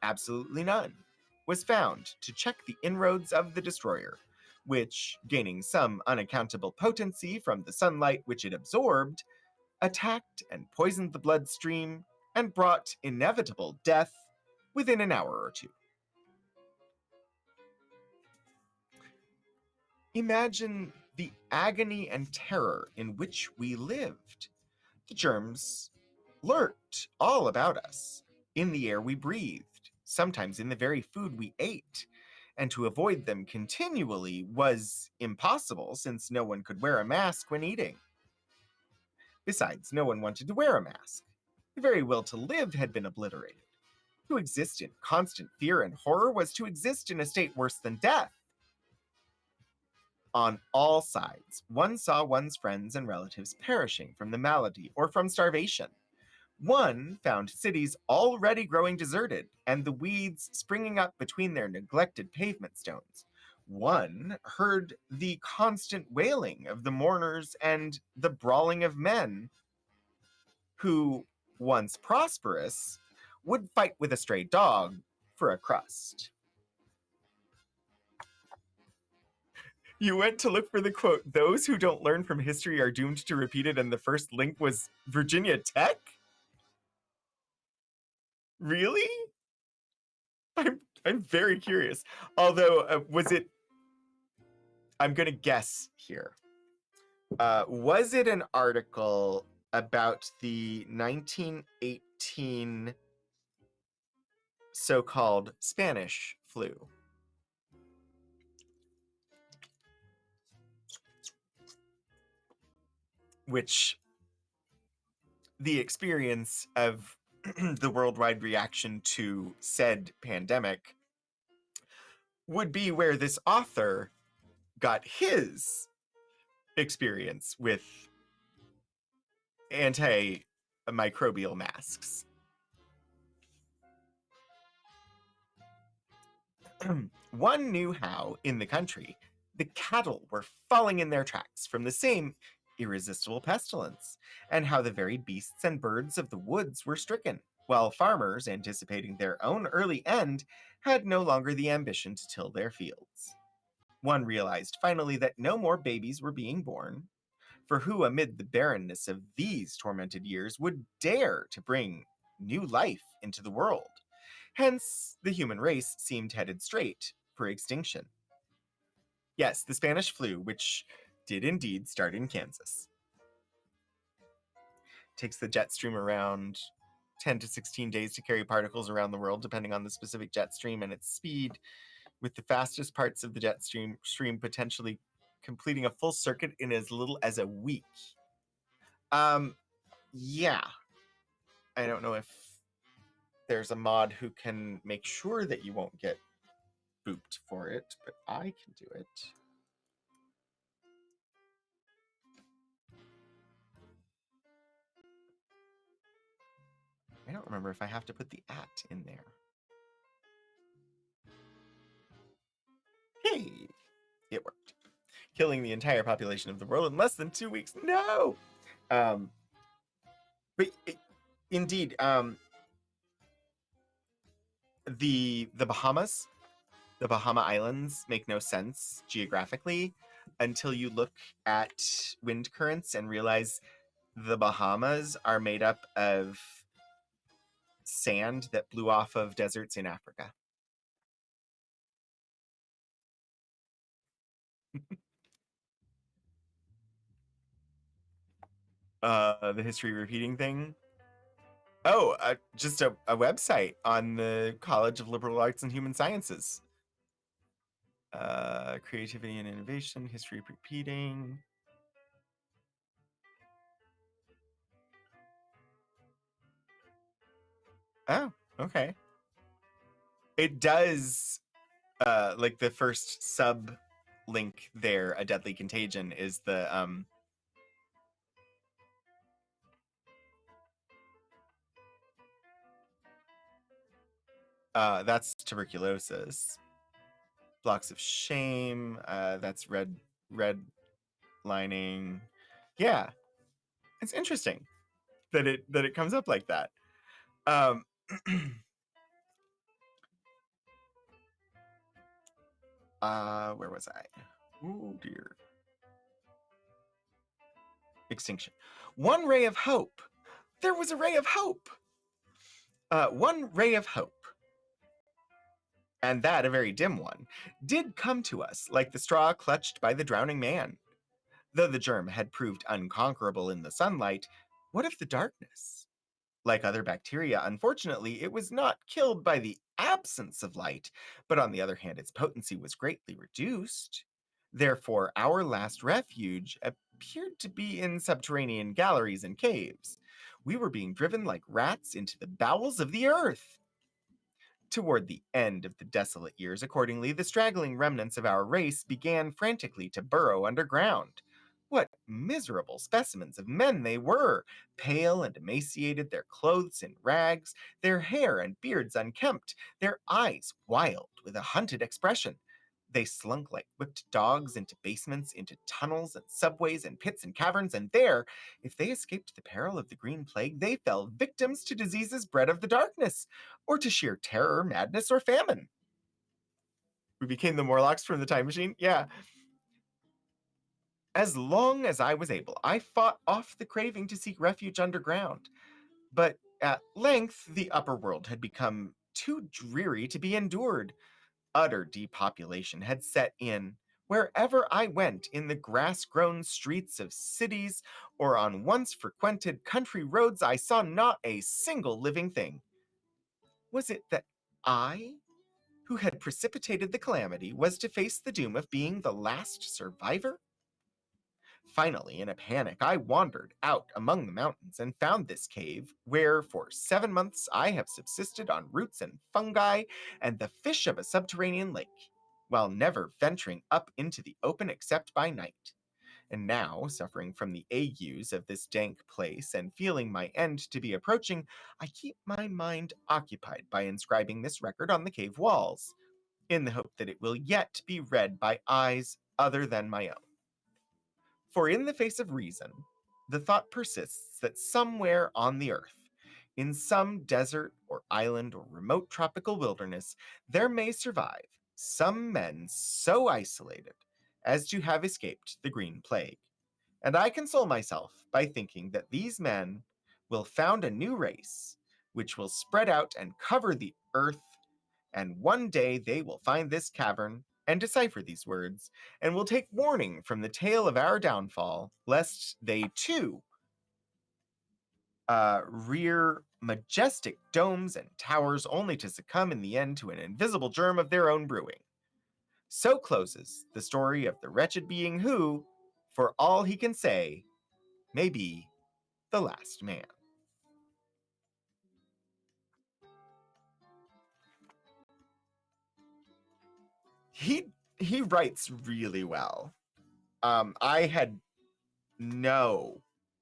absolutely none, was found to check the inroads of the destroyer, which, gaining some unaccountable potency from the sunlight which it absorbed, attacked and poisoned the bloodstream and brought inevitable death within an hour or two. Imagine the agony and terror in which we lived. The germs lurked all about us, in the air we breathed, sometimes in the very food we ate, and to avoid them continually was impossible since no one could wear a mask when eating. Besides, no one wanted to wear a mask. The very will to live had been obliterated. To exist in constant fear and horror was to exist in a state worse than death. On all sides, one saw one's friends and relatives perishing from the malady or from starvation. One found cities already growing deserted and the weeds springing up between their neglected pavement stones. One heard the constant wailing of the mourners and the brawling of men who, once prosperous, would fight with a stray dog for a crust. You went to look for the quote, "Those who don't learn from history are doomed to repeat it," and the first link was Virginia Tech? Really? I'm very curious. Although, was it... I'm going to guess here. Was it an article about the 1918 so-called Spanish flu? Which the experience of the worldwide reaction to said pandemic would be where this author got his experience with antimicrobial masks. One knew how, in the country, the cattle were falling in their tracks from the same irresistible pestilence, and how the very beasts and birds of the woods were stricken, while farmers, anticipating their own early end, had no longer the ambition to till their fields. One realized finally that no more babies were being born, for who amid the barrenness of these tormented years would dare to bring new life into the world? Hence, the human race seemed headed straight for extinction. Yes, the Spanish flu, which did indeed start in Kansas. Takes the jet stream around 10 to 16 days to carry particles around the world, depending on the specific jet stream and its speed, with the fastest parts of the jet stream potentially completing a full circuit in as little as a week. Yeah. I don't know if there's a mod who can make sure that you won't get booped for it, but I can do it. I don't remember if I have to put the at in there. Hey, it worked. Killing the entire population of the world in less than 2 weeks. No! But indeed, the Bahamas, the Bahama Islands make no sense geographically until you look at wind currents and realize the Bahamas are made up of sand that blew off of deserts in Africa. The history repeating thing. Oh, just a website on the College of Liberal Arts and Human Sciences. Creativity and innovation, history repeating. Oh, okay. It does, like the first sub link there, A Deadly Contagion, is the, that's tuberculosis. Blocks of shame, that's red lining. Yeah, it's interesting that it comes up like that. Where was I? Oh dear. Extinction. One ray of hope. There was a ray of hope. One ray of hope, and that a very dim one, did come to us like the straw clutched by the drowning man. Though the germ had proved unconquerable in the sunlight, what of the darkness? Like other bacteria, unfortunately, it was not killed by the absence of light, but on the other hand, its potency was greatly reduced. Therefore, our last refuge appeared to be in subterranean galleries and caves. We were being driven like rats into the bowels of the earth. Toward the end of the desolate years, accordingly, the straggling remnants of our race began frantically to burrow underground. What miserable specimens of men they were! Pale and emaciated, their clothes in rags, their hair and beards unkempt, their eyes wild with a hunted expression. They slunk like whipped dogs into basements, into tunnels and subways and pits and caverns, and there, if they escaped the peril of the green plague, they fell victims to diseases bred of the darkness, or to sheer terror, madness, or famine. We became the Morlocks from the time machine? Yeah. As long as I was able, I fought off the craving to seek refuge underground. But at length, the upper world had become too dreary to be endured. Utter depopulation had set in. Wherever I went, in the grass grown streets of cities or on once frequented country roads, I saw not a single living thing. Was it that I, who had precipitated the calamity, was to face the doom of being the last survivor? Finally, in a panic, I wandered out among the mountains and found this cave, where for 7 months I have subsisted on roots and fungi and the fish of a subterranean lake, while never venturing up into the open except by night. And now, suffering from the agues of this dank place and feeling my end to be approaching, I keep my mind occupied by inscribing this record on the cave walls, in the hope that it will yet be read by eyes other than my own. For in the face of reason, the thought persists that somewhere on the earth, in some desert or island or remote tropical wilderness, there may survive some men so isolated as to have escaped the green plague. And I console myself by thinking that these men will found a new race, which will spread out and cover the earth, and one day they will find this cavern and decipher these words, and will take warning from the tale of our downfall, lest they too rear majestic domes and towers only to succumb in the end to an invisible germ of their own brewing. So closes the story of the wretched being who, for all he can say, may be the last man. He writes really well. I had no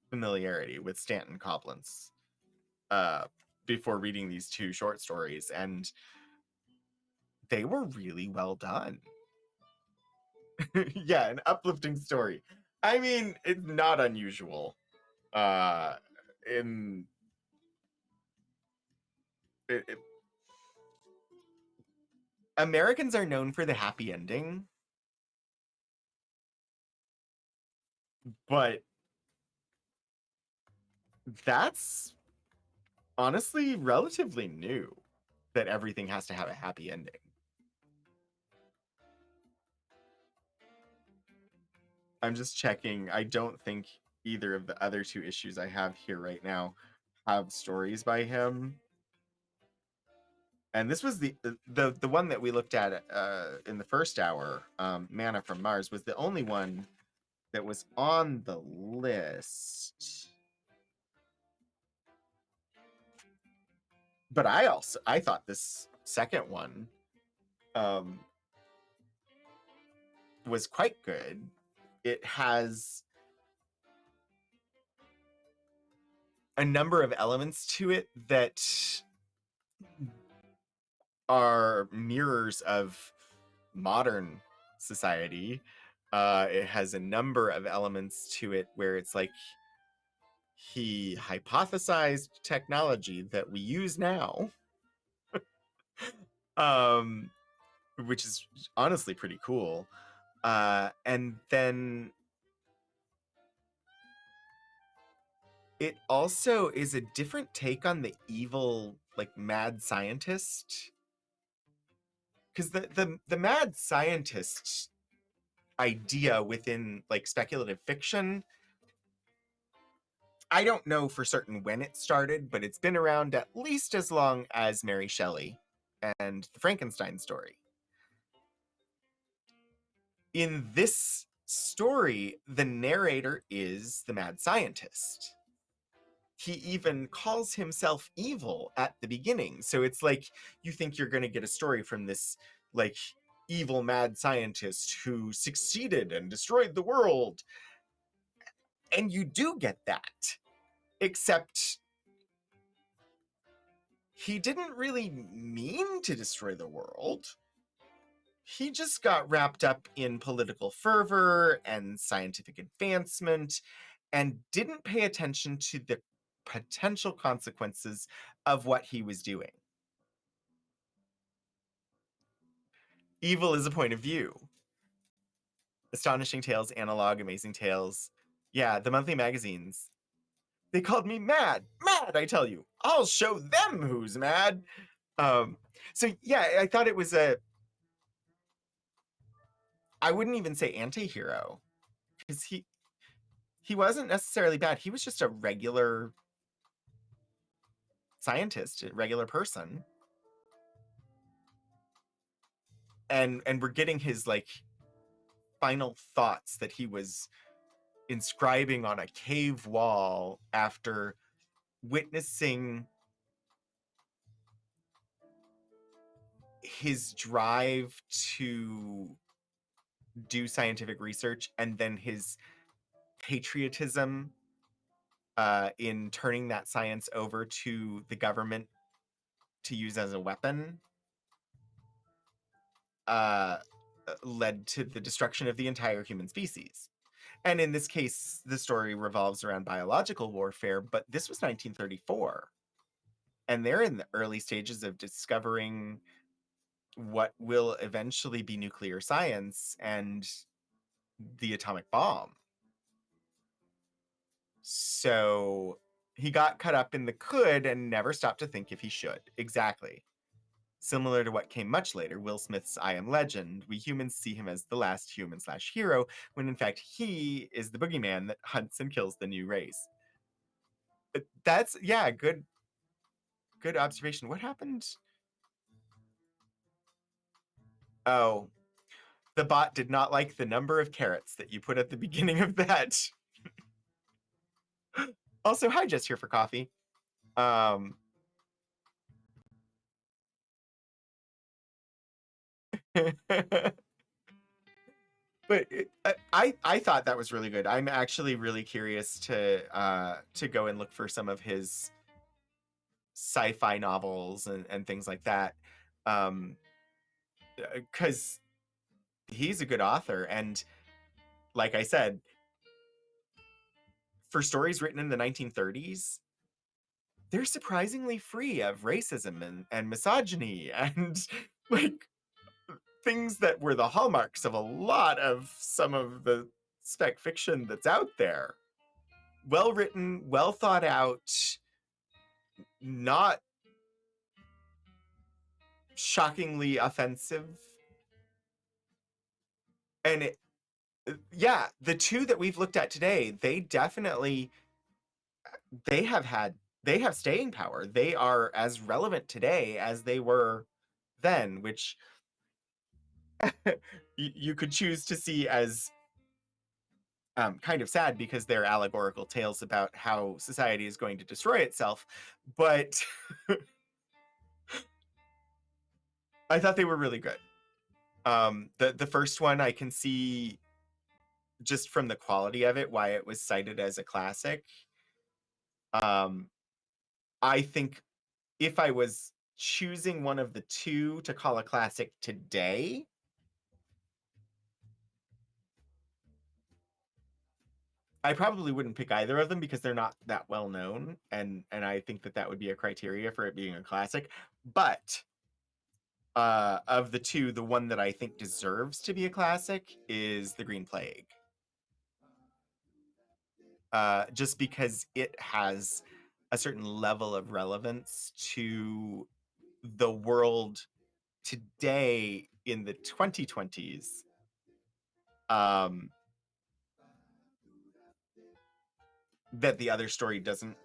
familiarity with Stanton Coblentz before reading these two short stories, and they were really well done. Yeah, an uplifting story. I mean, it's not unusual. In it, Americans are known for the happy ending, but that's honestly relatively new, that everything has to have a happy ending. I'm just checking. I don't think either of the other two issues I have here right now have stories by him. And this was the one that we looked at in the first hour, Manna from Mars, was the only one that was on the list. But I thought this second one was quite good. It has a number of elements to it that are mirrors of modern society. It has a number of elements to it where it's like he hypothesized technology that we use now, which is honestly pretty cool. And then it also is a different take on the evil, like, mad scientist. Because the mad scientist idea within, like, speculative fiction, I don't know for certain when it started, but it's been around at least as long as Mary Shelley and the Frankenstein story. In this story, the narrator is the mad scientist. He even calls himself evil at the beginning. So it's like you think you're going to get a story from this, like, evil mad scientist who succeeded and destroyed the world. And you do get that. Except he didn't really mean to destroy the world. He just got wrapped up in political fervor and scientific advancement and didn't pay attention to the potential consequences of what he was doing. Evil is a point of view. Astonishing Tales, Analog, Amazing Tales. Yeah, the monthly magazines. They called me mad. Mad, I tell you. I'll show them who's mad. So yeah, I thought it was I wouldn't even say anti-hero, because he wasn't necessarily bad. He was just a regular scientist, a regular person. And we're getting his, like, final thoughts that he was inscribing on a cave wall after witnessing his drive to do scientific research and then his patriotism in turning that science over to the government to use as a weapon led to the destruction of the entire human species. And in this case, the story revolves around biological warfare, but this was 1934. And they're in the early stages of discovering what will eventually be nuclear science and the atomic bomb. So he got caught up in the could and never stopped to think if he should. Exactly. Similar to what came much later, Will Smith's I Am Legend, we humans see him as the last human/hero, when in fact he is the boogeyman that hunts and kills the new race. That's, yeah, good observation. What happened? Oh, the bot did not like the number of carrots that you put at the beginning of that. Also, hi, Jess here for coffee. But I thought that was really good. I'm actually really curious to go and look for some of his sci-fi novels and things like that, because he's a good author. And like I said, for stories written in the 1930s, they're surprisingly free of racism and misogyny and like things that were the hallmarks of a lot of some of the spec fiction that's out there. Well written, well thought out, not shockingly offensive. And yeah, the two that we've looked at today, they definitely they have staying power. They are as relevant today as they were then, which you could choose to see as kind of sad because they're allegorical tales about how society is going to destroy itself. But I thought they were really good. The first one, I can see just from the quality of it why it was cited as a classic. I think if I was choosing one of the two to call a classic today, I probably wouldn't pick either of them because they're not that well known, and I think that would be a criteria for it being a classic. But of the two, the one that I think deserves to be a classic is The Green Plague. Just because it has a certain level of relevance to the world today in the 2020s, that the other story doesn't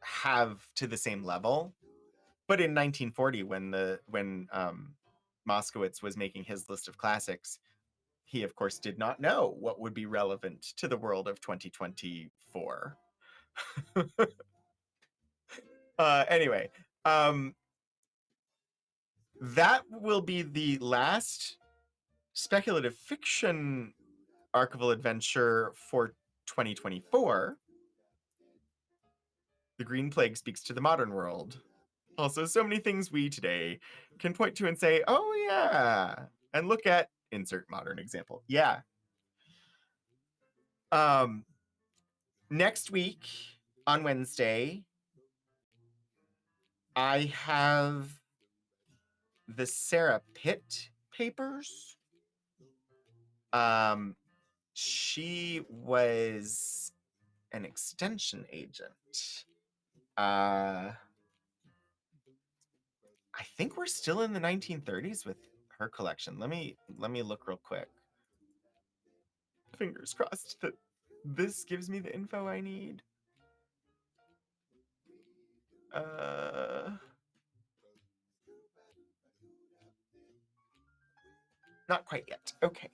have to the same level. But in 1940, when Moskowitz was making his list of classics, he of course did not know what would be relevant to the world of 2024. Anyway, that will be the last speculative fiction archival adventure for 2024. The Green Plague speaks to the modern world. Also, so many things we today can point to and say, oh yeah, and look at insert modern example. Yeah. Next week on Wednesday, I have the Sarah Pitt papers. She was an extension agent. I think we're still in the 1930s with her collection. Let me look real quick. Fingers crossed that this gives me the info I need. Not quite yet. Okay.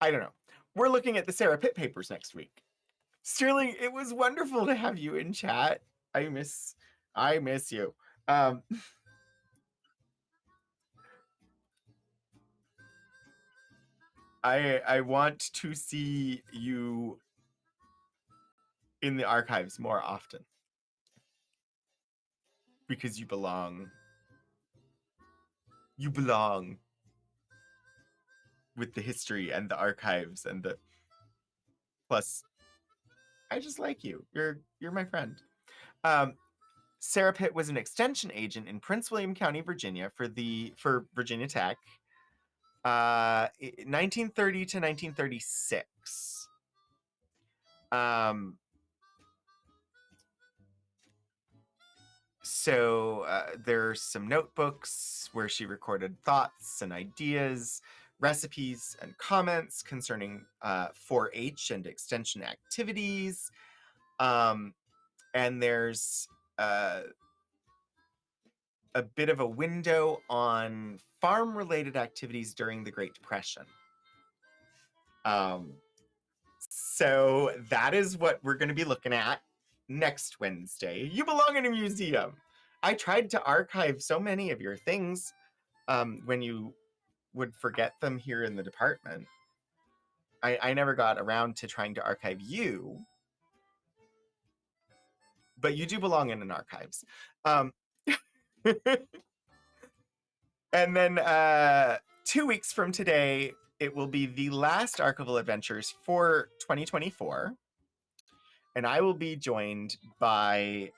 I don't know. We're looking at the Sarah Pitt papers next week. Sterling, it was wonderful to have you in chat. I miss you. Um, I want to see you in the archives more often because you belong. You belong with the history and the archives and the plus. I just like you. You're my friend. Um, Sarah Pitt was an extension agent in Prince William County, Virginia, for Virginia Tech, 1930 to 1936. Um, so there's some notebooks where she recorded thoughts and ideas, recipes and comments concerning 4-H and extension activities. And there's a bit of a window on farm-related activities during the Great Depression. So that is what we're going to be looking at next Wednesday. You belong in a museum. I tried to archive so many of your things when you would forget them here in the department. I never got around to trying to archive you, but you do belong in an archives. And then 2 weeks from today, it will be the last Archival Adventures for 2024. And I will be joined by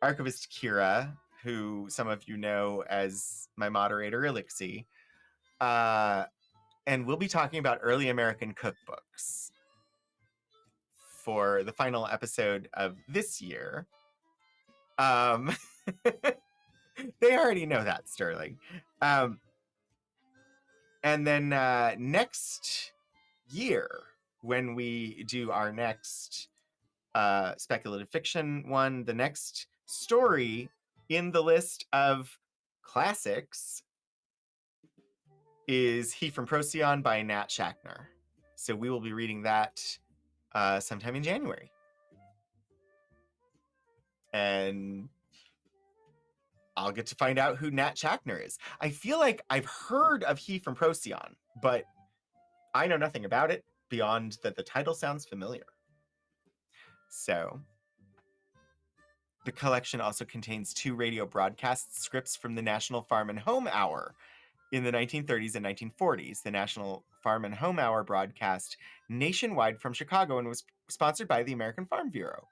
archivist Kira, who some of you know as my moderator, Elixie. And we'll be talking about early American cookbooks for the final episode of this year. They already know that, Sterling. And then next year, when we do our next speculative fiction one, the next story in the list of classics is He from Procyon by Nat Schachner. So we will be reading that sometime in January. And I'll get to find out who Nat Schachner is. I feel like I've heard of He from Procyon, but I know nothing about it beyond that the title sounds familiar. So the collection also contains 2 radio broadcast scripts from the National Farm and Home Hour in the 1930s and 1940s. The National Farm and Home Hour broadcast nationwide from Chicago and was sponsored by the American Farm Bureau.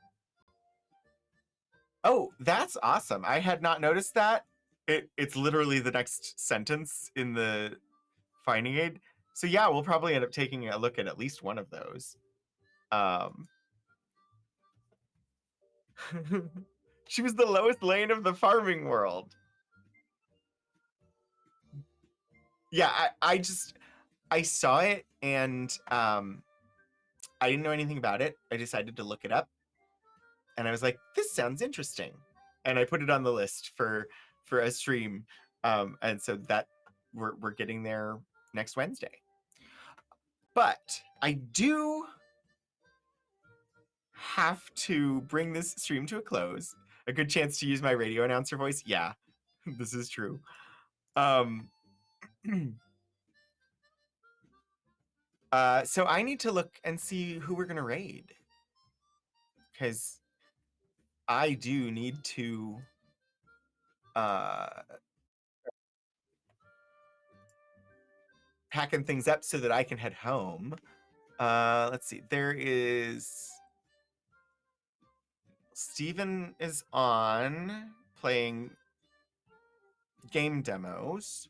Oh, that's awesome. I had not noticed that. It's literally the next sentence in the finding aid. So yeah, we'll probably end up taking a look at least one of those. She was the Lois Lane of the farming world. Yeah, I saw it and I didn't know anything about it. I decided to look it up and I was like, this sounds interesting. And I put it on the list for a stream. And so that we're getting there next Wednesday. But I do have to bring this stream to a close. A good chance to use my radio announcer voice. Yeah, this is true. So I need to look and see who we're gonna raid, because I do need to packing things up so that I can head home. Let's see. There is Steven is on playing game demos.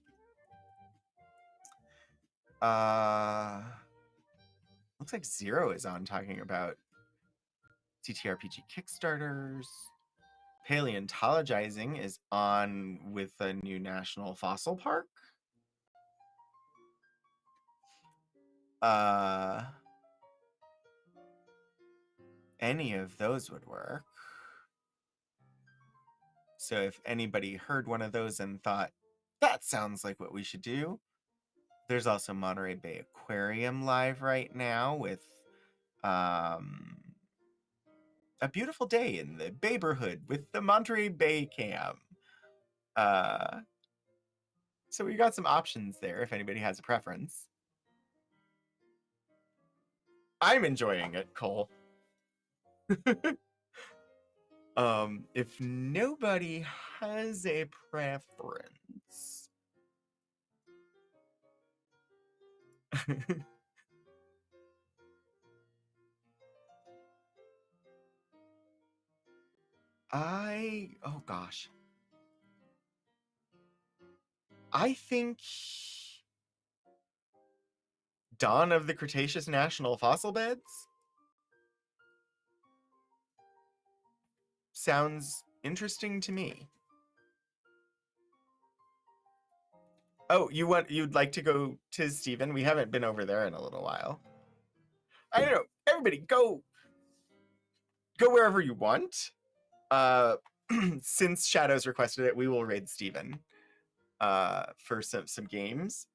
Looks like Zero is on talking about TTRPG Kickstarters. Paleontologizing is on with a new national fossil park. Any of those would work. So if anybody heard one of those and thought, that sounds like what we should do. There's also Monterey Bay Aquarium live right now with a beautiful day in the neighborhood with the Monterey Bay Cam. So we got some options there if anybody has a preference. I'm enjoying it, Cole. If nobody has a preference. Oh gosh. I think Dawn of the Cretaceous National Fossil Beds sounds interesting to me. Oh, you'd like to go to Stephen? We haven't been over there in a little while. I don't know. Everybody go wherever you want. Since Shadows requested it, we will raid Stephen for some games.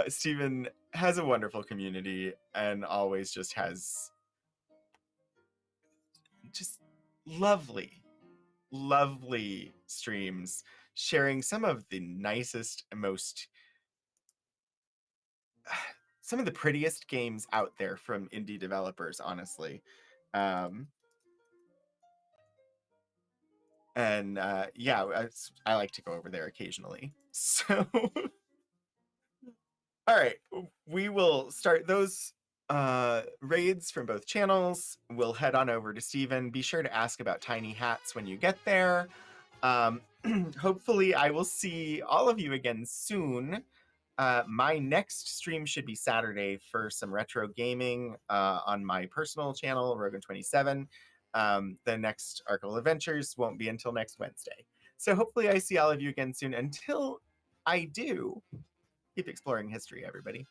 Stephen has a wonderful community and always just has just lovely streams, sharing some of the nicest, some of the prettiest games out there from indie developers, honestly. And yeah, I like to go over there occasionally. So all right, we will start those raids from both channels. We'll head on over to Stephen. Be sure to ask about tiny hats when you get there. Hopefully I will see all of you again soon. My next stream should be Saturday for some retro gaming on my personal channel, Rogan27. The next Archival Adventures won't be until next Wednesday. So hopefully I see all of you again soon. Until I do, keep exploring history, everybody.